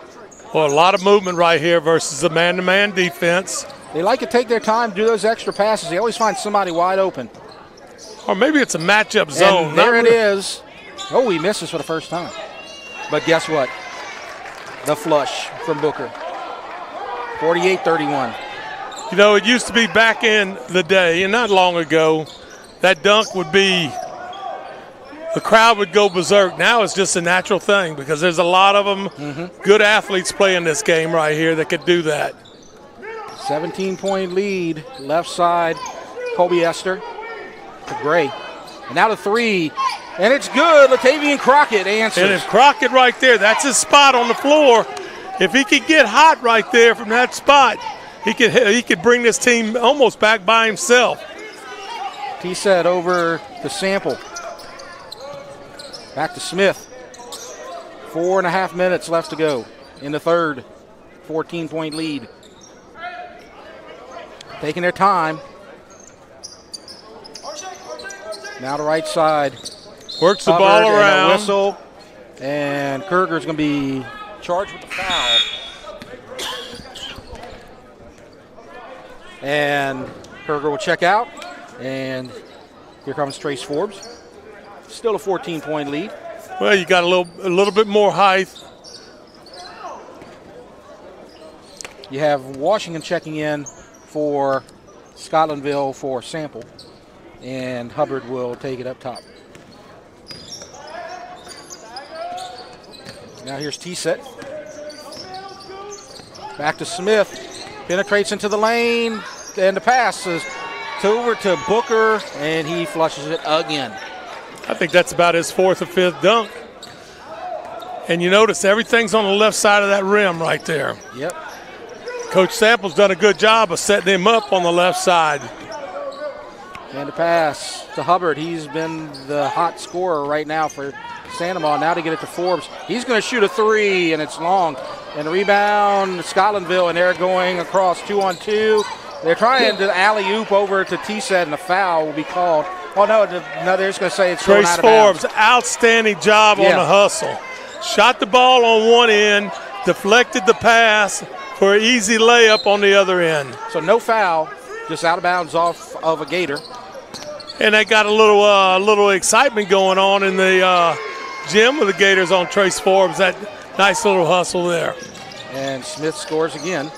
Well, a lot of movement right here versus the man-to-man defense. They like to take their time, do those extra passes. They always find somebody wide open. Or maybe it's a matchup zone. And there it is. Oh, he misses for the first time. But guess what? The flush from Booker. 48-31. You know, it used to be back in the day, and not long ago, that dunk would be, the crowd would go berserk. Now it's just a natural thing because there's a lot of them, good athletes playing this game right here that could do that. 17-point lead, left side, Kobe Esther to Gray. And now the three, and it's good. Latavian Crockett answers. And it's Crockett right there. That's his spot on the floor. If he could get hot right there from that spot, he could bring this team almost back by himself. T-set over to Sample. Back to Smith. 4.5 minutes left to go in the third. 14-point lead. Taking their time. Now the right side. Works the ball around. And a whistle. And Kurger's going to be charged with the foul. And Kurger will check out. And here comes Trace Forbes. Still a 14-point lead. Well, you got a little bit more height. You have Washington checking in for Scotlandville for Sample. And Hubbard will take it up top. Now here's T-set. Back to Smith. Penetrates into the lane. And the pass is over to Booker. And he flushes it again. I think that's about his fourth or fifth dunk. And you notice everything's on the left side of that rim right there. Yep. Coach Sample's done a good job of setting him up on the left side. And the pass to Hubbard. He's been the hot scorer right now for Sandoval. Now to get it to Forbes. He's going to shoot a three, and it's long. And the rebound, Scotlandville, and they're going across 2-on-2. They're trying to alley-oop over to T-set, and a foul will be called. Oh, no, they're just going to say it's thrown out of bounds. Trace Forbes, outstanding job on the hustle. Shot the ball on one end, deflected the pass for an easy layup on the other end. So no foul, just out of bounds off of a Gator. And they got a little excitement going on in the gym with the Gators on Trace Forbes. That nice little hustle there. And Smith scores again.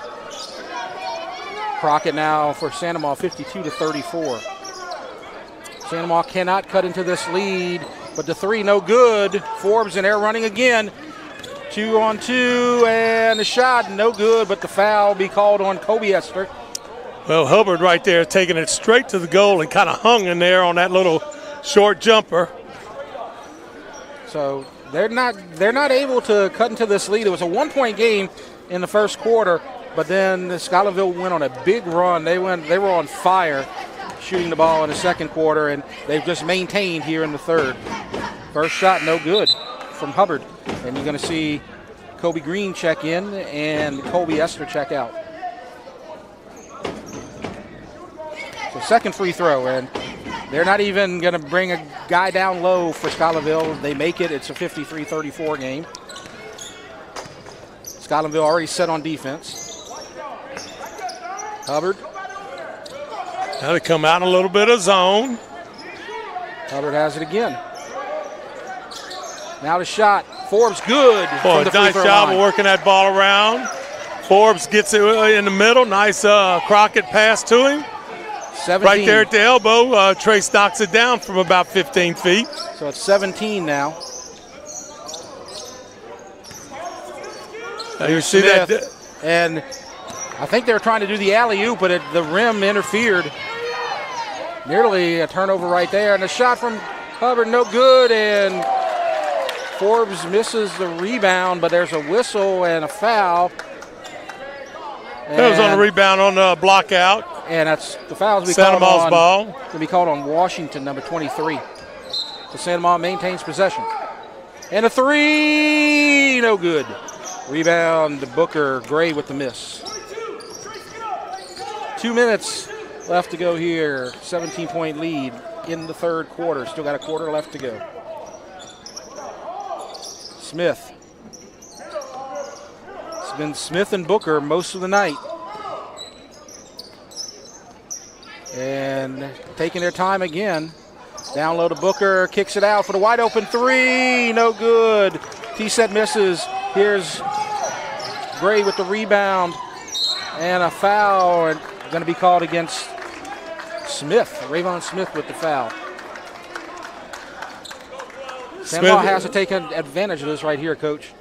Crockett now for Sandoval, 52-34. Sandoval cannot cut into this lead, but the three no good. Forbes and air running again. 2-on-2, and the shot no good, but the foul will be called on Kobe Esther. Well, Hubbard right there taking it straight to the goal and kind of hung in there on that little short jumper. So they're not able to cut into this lead. It was a 1-point game in the first quarter, but then Scotlandville went on a big run. They were on fire shooting the ball in the second quarter, and they've just maintained here in the third. First shot no good from Hubbard, and you're going to see Kobe Green check in and Kobe Esther check out. So second free throw, and they're not even going to bring a guy down low for Scotlandville. They make it. It's a 53-34 game. Scotlandville already set on defense. Hubbard. Now they come out in a little bit of zone. Hubbard has it again. Now the shot. Forbes good. Boy, nice job of working that ball around. Forbes gets it in the middle. Nice Crockett pass to him. 17. Right there at the elbow. Trace knocks it down from about 15 feet. So it's 17 now. Now you see Smith, that. And I think they were trying to do the alley-oop, but the rim interfered. Nearly a turnover right there. And the shot from Hubbard, no good. And Forbes misses the rebound, but there's a whistle and a foul. That was on the rebound on the block out. And that's the foul. Santa Ma's ball. Going to be called on Washington, number 23. So Santa Ma maintains possession. And a three, no good. Rebound to Booker. Gray with the miss. 2 minutes left to go here. 17-point lead in the third quarter. Still got a quarter left to go. Smith. It's been Smith and Booker most of the night. And taking their time again. Down low to Booker, kicks it out for the wide open three, no good. T-set misses. Here's Gray with the rebound and a foul, and going to be called against Smith. Rayvon Smith with the foul. Santa Ma has to take advantage of this right here, Coach.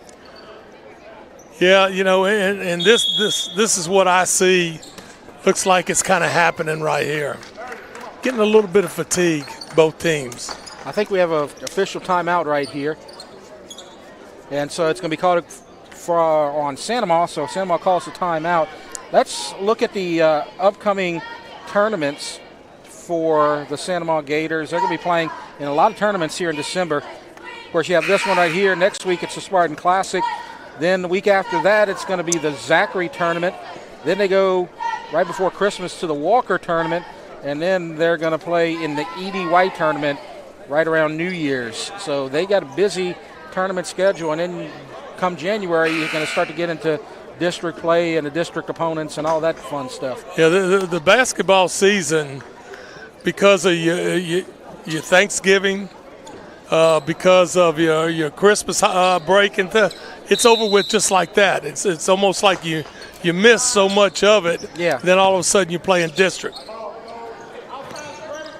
Yeah, you know, and this is what I see. Looks like it's kind of happening right here. Getting a little bit of fatigue, both teams. I think we have an official timeout right here. And so it's going to be called on Santa Ma, so Santa Ma calls the timeout. Let's look at the upcoming tournaments for the Santa Ma Gators. They're going to be playing in a lot of tournaments here in December. Of course, you have this one right here. Next week, it's the Spartan Classic. Then the week after that, it's going to be the Zachary Tournament. Then they go right before Christmas to the Walker Tournament. And then they're going to play in the E.D. White Tournament right around New Year's. So they got a busy tournament schedule. And then come January, you're going to start to get into district play and the district opponents and all that fun stuff. Yeah, the basketball season, because of your Thanksgiving, because of your Christmas break, and it's over with just like that. It's almost like you miss so much of it. Yeah. Then all of a sudden you play in district.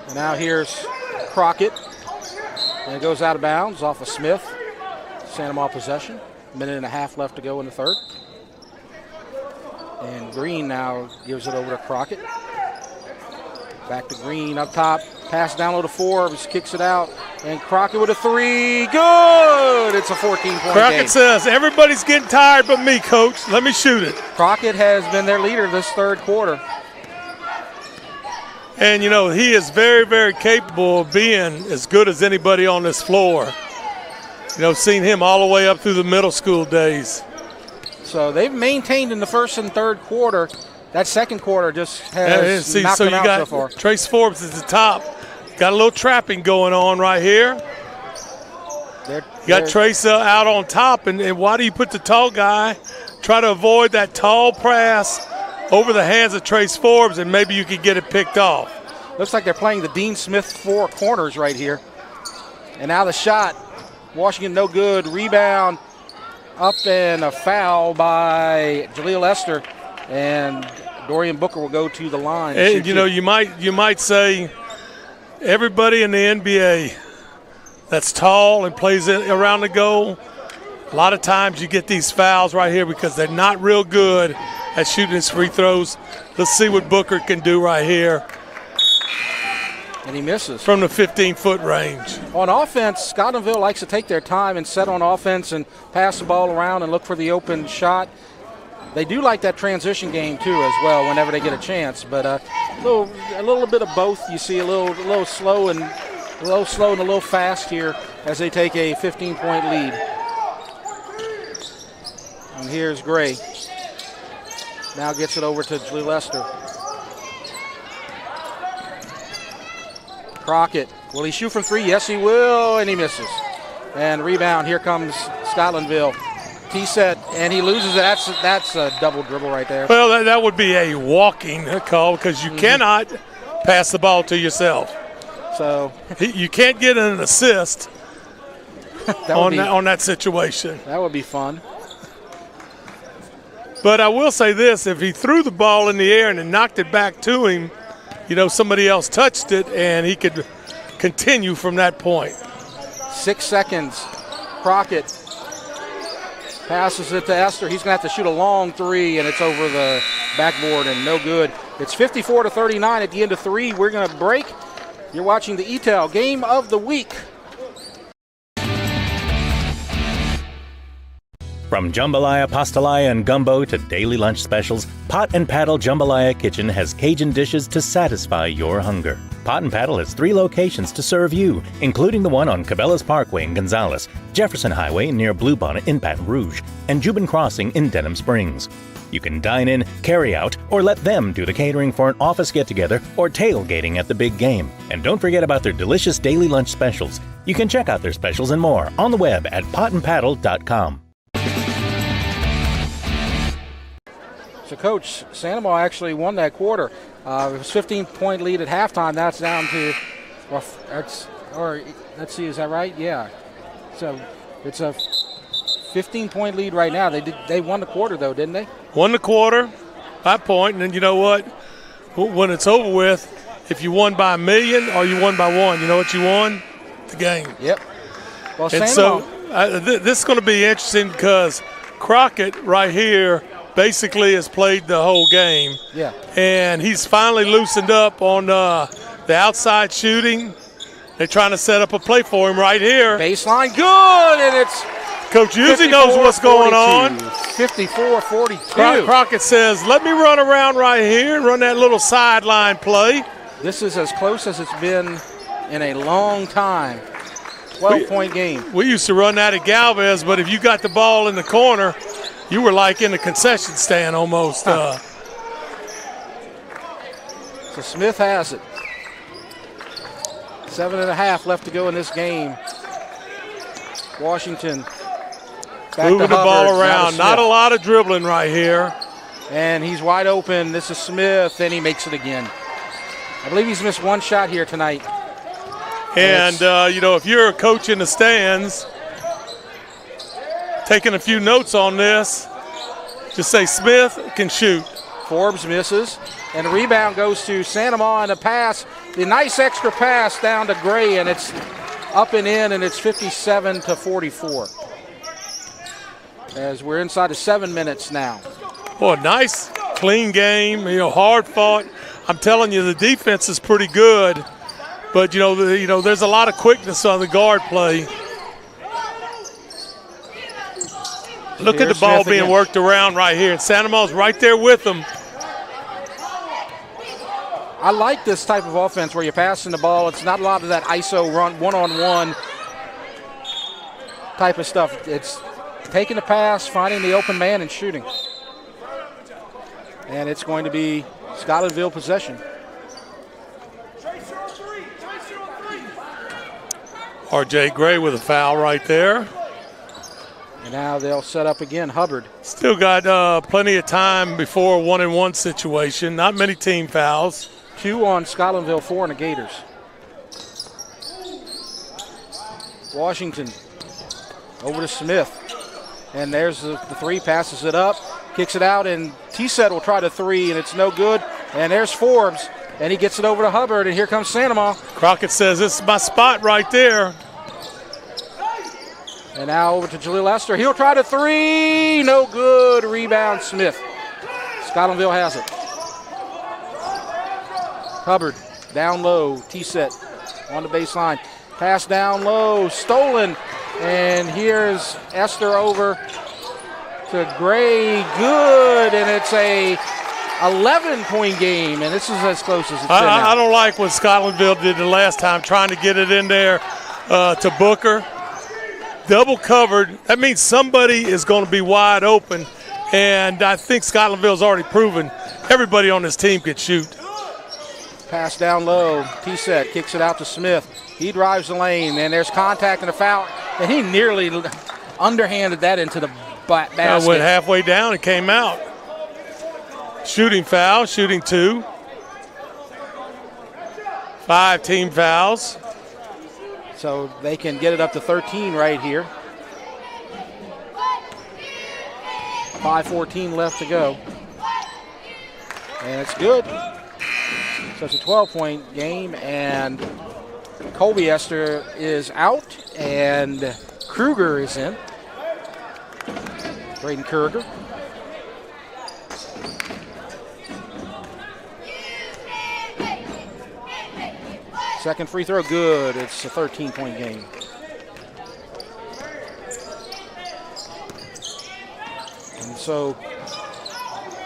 And now here's Crockett. And it goes out of bounds off of Smith. Santa Ma possession. Minute and a half left to go in the third. And Green now gives it over to Crockett. Back to Green up top. Pass down low to Forbes. Kicks it out. And Crockett with a three. Good! It's a 14-point game. Crockett says, everybody's getting tired but me, Coach. Let me shoot it. Crockett has been their leader this third quarter. And, you know, he is very, very capable of being as good as anybody on this floor. You know, seen him all the way up through the middle school days. So they've maintained in the first and third quarter. That second quarter just has knocked them out so far. Trace Forbes at the top. Got a little trapping going on right here. You got Trace out on top, and why do you put the tall guy? Try to avoid that tall pass over the hands of Trace Forbes, and maybe you could get it picked off. Looks like they're playing the Dean Smith four corners right here. And now the shot. Washington no good. Rebound up, and a foul by Jaleel Esther. And Dorian Booker will go to the line. And, you know, you might say everybody in the NBA that's tall and plays around the goal, a lot of times you get these fouls right here because they're not real good at shooting his free throws. Let's see what Booker can do right here. And he misses. From the 15-foot range. On offense, Scotlandville likes to take their time and set on offense and pass the ball around and look for the open shot. They do like that transition game too as well whenever they get a chance. But a little bit of both. You see a little slow and a little fast here as they take a 15-point lead. And here's Gray. Now gets it over to Jaleel Esther. Crockett, will he shoot from three? Yes, he will, and he misses. And rebound, here comes Scotlandville. T-set, and he loses it. That's a double dribble right there. Well, that would be a walking call because you cannot pass the ball to yourself. So you can't get an assist on that situation. That would be fun. But I will say this, if he threw the ball in the air and then knocked it back to him, you know, somebody else touched it and he could continue from that point. 6 seconds. Crockett passes it to Esther. He's going to have to shoot a long three, and it's over the backboard and no good. It's 54-39 at the end of three. We're going to break. You're watching the EATEL Game of the Week. From jambalaya, pastalaya, and gumbo to daily lunch specials, Pot and Paddle Jambalaya Kitchen has Cajun dishes to satisfy your hunger. Pot and Paddle has 3 locations to serve you, including the one on Cabela's Parkway in Gonzales, Jefferson Highway near Bluebonnet in Baton Rouge, and Jubin Crossing in Denham Springs. You can dine in, carry out, or let them do the catering for an office get-together or tailgating at the big game. And don't forget about their delicious daily lunch specials. You can check out their specials and more on the web at potandpaddle.com. So, Coach, Sandoval actually won that quarter. It was 15-point lead at halftime. That's down to, let's see, is that right? Yeah. So it's a 15-point lead right now. They won the quarter, though, didn't they? Won the quarter, 5 point, and then you know what? When it's over with, if you won by 1,000,000 or you won by 1, you know what you won? The game. Yep. Well, and Sandoval. This is going to be interesting because Crockett right here basically has played the whole game. Yeah. And he's finally loosened up on the outside shooting. They're trying to set up a play for him right here. Baseline good, and it's Coach Uzi knows what's going on. 54-42. Crockett says, let me run around right here and run that little sideline play. This is as close as it's been in a long time. 12-point game. We used to run that at Galvez, but if you got the ball in the corner, you were like in the concession stand almost. So Smith has it. 7.5 left to go in this game. Washington back moving to the ball Hubbard, around. Not a lot of dribbling right here. And he's wide open. This is Smith, and he makes it again. I believe he's missed one shot here tonight. And, if you're a coach in the stands, taking a few notes on this, just say Smith can shoot. Forbes misses, and the rebound goes to Sandoval, and a pass, the nice extra pass down to Gray, and it's up and in, and it's 57-44. As we're inside of 7 minutes now. Boy, nice, clean game, hard fought. I'm telling you, the defense is pretty good, but, there's a lot of quickness on the guard play. Look at the ball being worked around right here, and Sandoval's right there with them. I like this type of offense where you're passing the ball. It's not a lot of that ISO run, one-on-one type of stuff. It's taking the pass, finding the open man, and shooting. And it's going to be Scotlandville possession. R.J. Gray with a foul right there. And now they'll set up again. Hubbard. Still got plenty of time before a 1-and-1 situation. Not many team fouls. 2 on Scotlandville, 4 on the Gators. Washington over to Smith. And there's the 3, passes it up, kicks it out, and T-Set will try the 3, and it's no good. And there's Forbes, and he gets it over to Hubbard, and here comes Sandoval. Crockett says, this is my spot right there. And now over to Jaleel Esther. He'll try the 3, no good. Rebound Smith. Scotlandville has it. Hubbard down low, T-Set on the baseline. Pass down low, stolen. And here's Esther over to Gray, good. And it's a 11-point game, and this is as close as it's been now. I don't like what Scotlandville did the last time, trying to get it in there to Booker. Double covered, that means somebody is going to be wide open, and I think Scotlandville's already proven everybody on this team can shoot. Pass down low, T-Set kicks it out to Smith. He drives the lane, and there's contact and a foul, and he nearly underhanded that into the basket. I went halfway down and came out. Shooting foul, shooting 2. 5 team fouls. So they can get it up to 13 right here. 5:14 left to go. And it's good. So it's a 12-point game, and Colby Esther is out, and Kruger is in. Braden Kruger. Second free throw, good. It's a 13-point game. so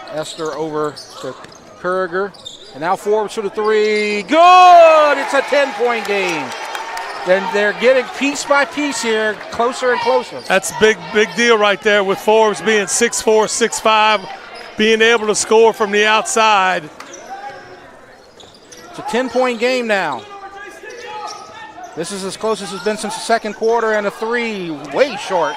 Esther over to Kurger. And now Forbes for the three. Good! It's a 10-point game. Then they're getting piece by piece here, closer and closer. That's a big deal right there with Forbes being 6'4", 6'5", being able to score from the outside. It's a 10-point game now. This is as close as it's been since the second quarter, and a three way short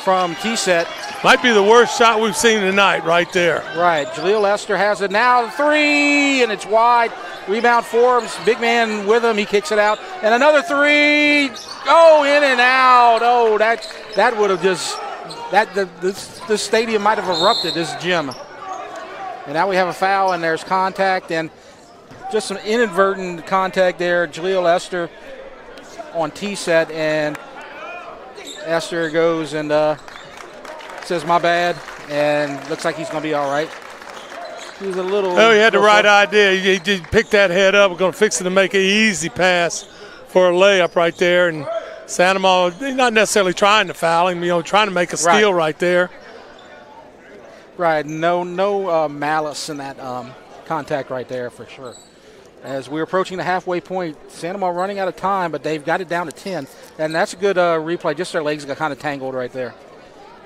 from T-Set. Might be the worst shot we've seen tonight right there. Right. Jaleel Esther has it now. The three, and it's wide. Rebound Forbes. Big man with him. He kicks it out. And another three. Oh, in and out. Oh, that would have just this stadium might have erupted, this gym. And now we have a foul, and there's contact, and just some inadvertent contact there. Jaleel Esther on T-Set, and Esther goes and says, my bad, and looks like he's going to be all right. He was a little... Oh, he had the right idea. He just picked that head up. We're going to fix it to make an easy pass for a layup right there. And Sandoval, not necessarily trying to foul him, trying to make a steal right there. Right, no malice in that contact right there for sure. As we're approaching the halfway point, Sandoval running out of time, but they've got it down to 10. And that's a good replay. Just their legs got kind of tangled right there.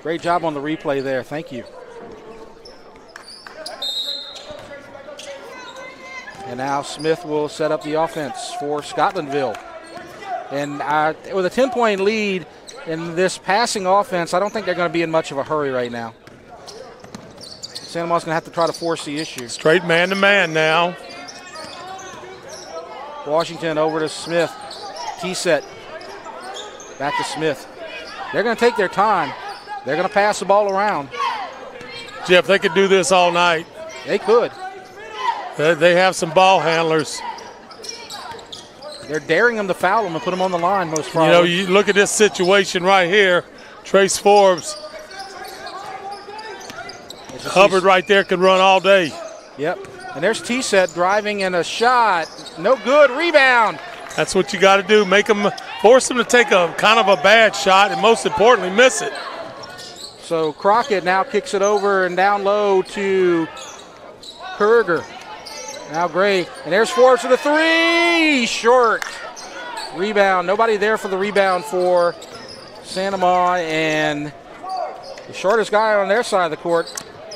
Great job on the replay there. Thank you. And now Smith will set up the offense for Scotlandville. And with a 10-point lead in this passing offense, I don't think they're going to be in much of a hurry right now. Sandoval's going to have to try to force the issue. Straight man-to-man now. Washington over to Smith. T-Set. Back to Smith. They're going to take their time. They're going to pass the ball around. Jeff, they could do this all night. They could. They have some ball handlers. They're daring them to foul them and put them on the line most probably. You look at this situation right here. Trace Forbes. Hubbard right there could run all day. Yep. And there's T-Set driving and a shot. No good. Rebound. That's what you got to do. Force them to take a kind of a bad shot and most importantly miss it. So Crockett now kicks it over and down low to Kurger. Now Gray. And there's Forbes for the three. Short. Rebound. Nobody there for the rebound for Sandoval. And the shortest guy on their side of the court,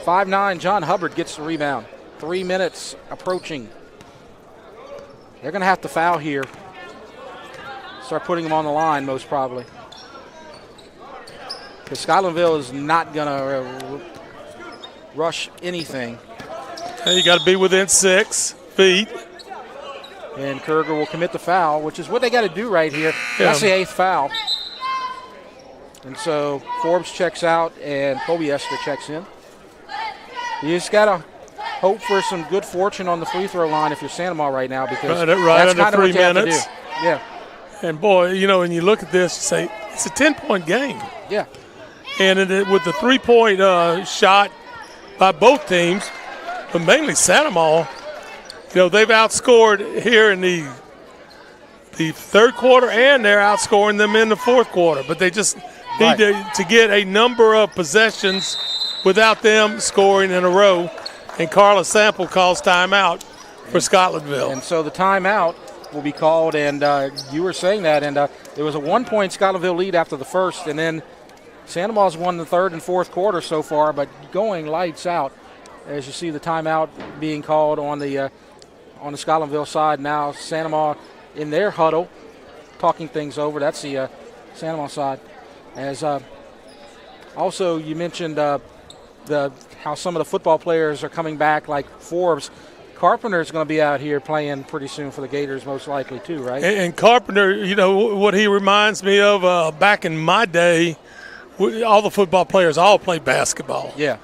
5'9", John Hubbard gets the rebound. 3 minutes approaching. They're going to have to foul here. Start putting them on the line most probably. Because Scotlandville is not going to rush anything. You got to be within 6 feet. And Kurger will commit the foul, which is what they got to do right here. That's the 8th foul. And so Forbes checks out and Colby Esther checks in. You just got to hope for some good fortune on the free throw line if you're Sandoval right now, because that's kind of what you have to do. Yeah. And boy, when you look at this, you say it's a 10-point game. Yeah. And with the 3-point shot by both teams, but mainly Sandoval, they've outscored here in the third quarter, and they're outscoring them in the fourth quarter. But they just need to get a number of possessions without them scoring in a row. And Carla Sample calls timeout for Scotlandville. And so the timeout will be called, and you were saying that, and it was a 1-point Scotlandville lead after the first, and then Sandoval's won the third and fourth quarter so far, but going lights out as you see the timeout being called on the Scotlandville side. Now Sandoval in their huddle talking things over. That's the Sandoval side. As also you mentioned how some of the football players are coming back, like Forbes. Carpenter's going to be out here playing pretty soon for the Gators, most likely too, right? And Carpenter, what he reminds me of back in my day, all the football players all played basketball. Yeah.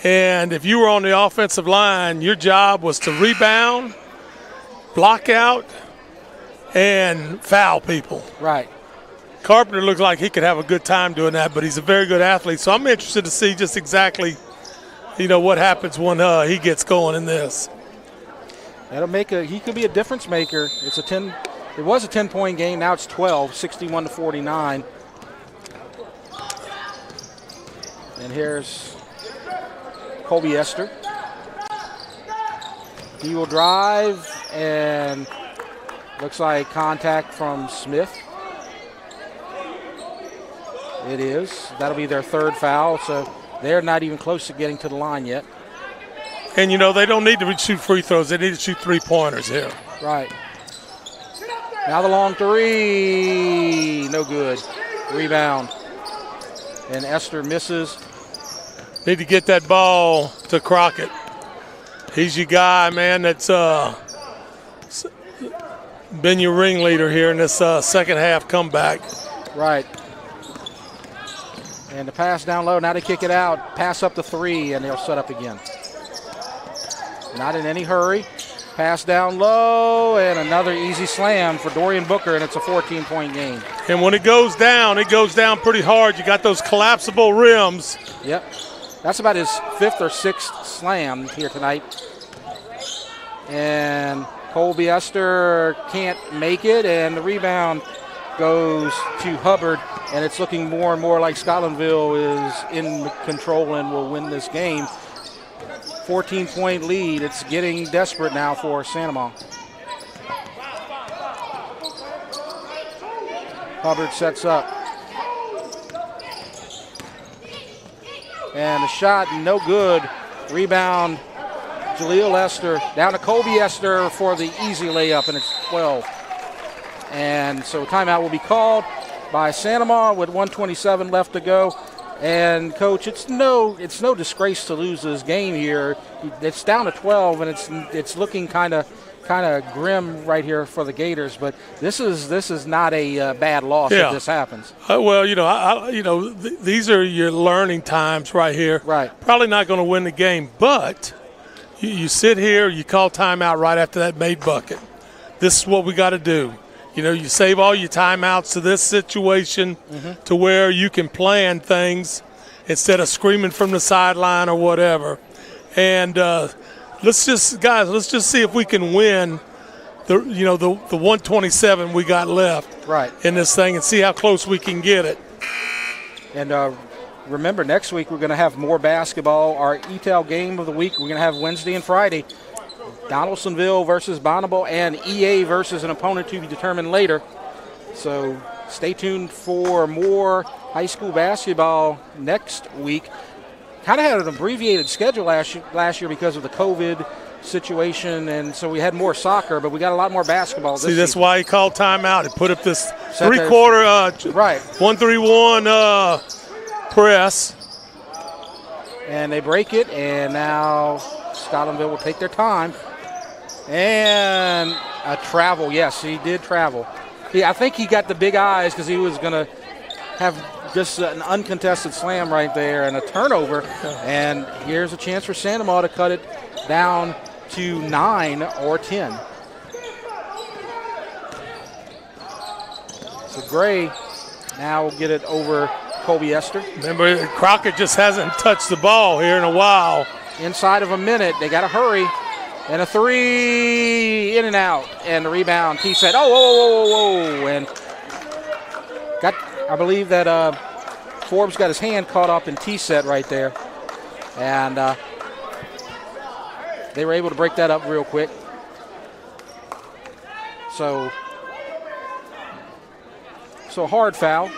And if you were on the offensive line, your job was to rebound, block out, and foul people. Right. Carpenter looks like he could have a good time doing that, but he's a very good athlete. So I'm interested to see just exactly, what happens when he gets going in this. He could be a difference maker. It was a 10-point game. Now it's 12, 61-49. And here's Colby Esther. He will drive, and looks like contact from Smith. It is. That'll be their third foul, so they're not even close to getting to the line yet. And, they don't need to shoot free throws. They need to shoot three-pointers here. Right. Now the long three. No good. Rebound. And Esther misses. Need to get that ball to Crockett. He's your guy, man, that's been your ringleader here in this second half comeback. Right. And the pass down low. Now they kick it out. Pass up the three, and they'll set up again. Not in any hurry. Pass down low, and another easy slam for Dorian Booker, and it's a 14-point game. And when it goes down pretty hard. You got those collapsible rims. Yep. That's about his fifth or sixth slam here tonight. And Colby Esther can't make it, and the rebound goes to Hubbard, and it's looking more and more like Scotlandville is in control and will win this game. 14-point lead. It's getting desperate now for Sanama. Hubbard sets up. And the shot, no good. Rebound, Jaleel Esther. Down to Colby Esther for the easy layup, and it's 12. And so timeout will be called by Sanama with 1:27 left to go. And Coach, it's no disgrace to lose this game here. It's down to 12, and it's looking kind of grim right here for the Gators. But this is not a bad loss if this happens. These are your learning times right here. Right. Probably not going to win the game, but you sit here, you call timeout right after that made bucket. This is what we got to do. You save all your timeouts to this situation to where you can plan things instead of screaming from the sideline or whatever. And let's just see if we can win the 127 we got left in this thing and see how close we can get it. And remember, next week we're going to have more basketball. Our EATEL game of the week, we're going to have Wednesday and Friday. Donaldsonville versus Bonneville, and EA versus an opponent to be determined later. So stay tuned for more high school basketball next week. Kind of had an abbreviated schedule last year because of the COVID situation, and so we had more soccer, but we got a lot more basketball this season. That's why he called timeout. He put up this three-quarter 1-3-1 press. And they break it, and now Scotlandville will take their time. And a travel. Yes, he did travel. I think he got the big eyes because he was going to have just an uncontested slam right there and a turnover. And here's a chance for Sanama to cut it down to 9 or 10. So Gray now will get it over Colby Esther. Remember, Crockett just hasn't touched the ball here in a while. Inside of a minute, they got to hurry. And a three, in and out, and the rebound. T set. Whoa! And I believe that Forbes got his hand caught up in T set right there, and they were able to break that up real quick. So hard foul.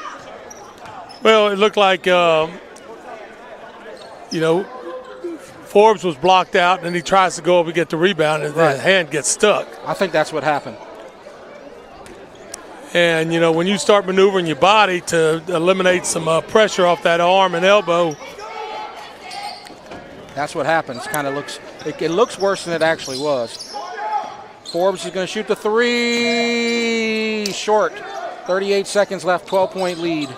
Well, it looked like Forbes was blocked out, and then he tries to go up and get the rebound, and his hand gets stuck. I think that's what happened. And, when you start maneuvering your body to eliminate some pressure off that arm and elbow. That's what happens. It looks worse than it actually was. Forbes is going to shoot the three. Short. 38 seconds left, 12-point lead.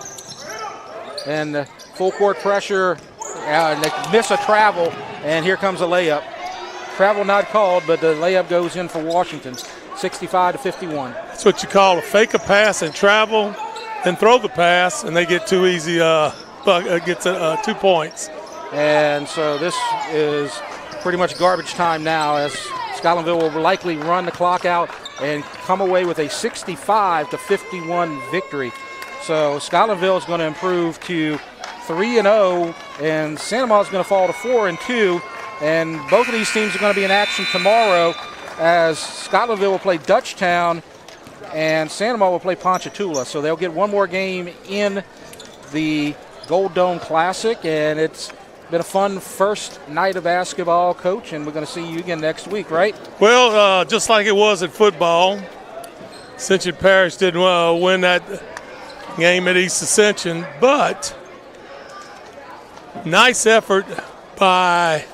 And the full court pressure. They miss a travel, and here comes a layup. Travel not called, but the layup goes in for Washington, 65-51. That's what you call a fake a pass and travel, then throw the pass, and they get too easy, gets 2 points. And so this is pretty much garbage time now, as Scotlandville will likely run the clock out and come away with a 65-51 victory. So Scotlandville is going to improve to 3-0, and Santa Maria is going to fall to 4-2. And both of these teams are going to be in action tomorrow, as Scotlandville will play Dutchtown and Santa Maria will play Ponchatoula. So they'll get one more game in the Gold Dome Classic, and it's been a fun first night of basketball, Coach, and we're going to see you again next week, right? Well, just like it was at football, Ascension Parish didn't win that game at East Ascension, but nice effort by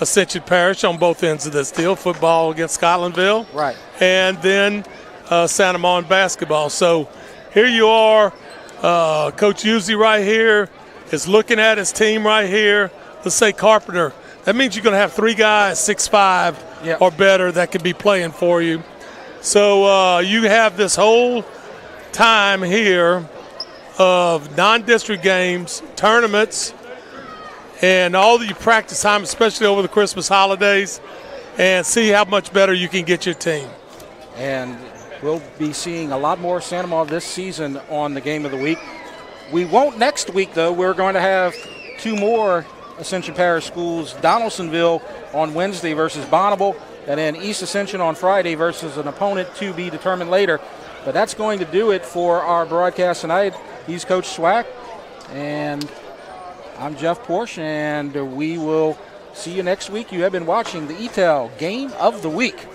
Ascension Parish on both ends of this deal, football against Scotlandville. Right. And then Santa Maria basketball. So here you are, Coach Uzzi right here is looking at his team right here. Let's say Carpenter. That means you're going to have 3 guys 6'5" or better that can be playing for you. So you have this whole time here of non-district games, tournaments, and all the practice time, especially over the Christmas holidays, and see how much better you can get your team. And we'll be seeing a lot more Santa Maria this season on the Game of the Week. We won't next week, though. We're going to have 2 more Ascension Parish schools, Donaldsonville on Wednesday versus Bonneville, and then East Ascension on Friday versus an opponent to be determined later. But that's going to do it for our broadcast tonight. He's Coach Swack, and I'm Jeff Porsche, and we will see you next week. You have been watching the EATEL Game of the Week.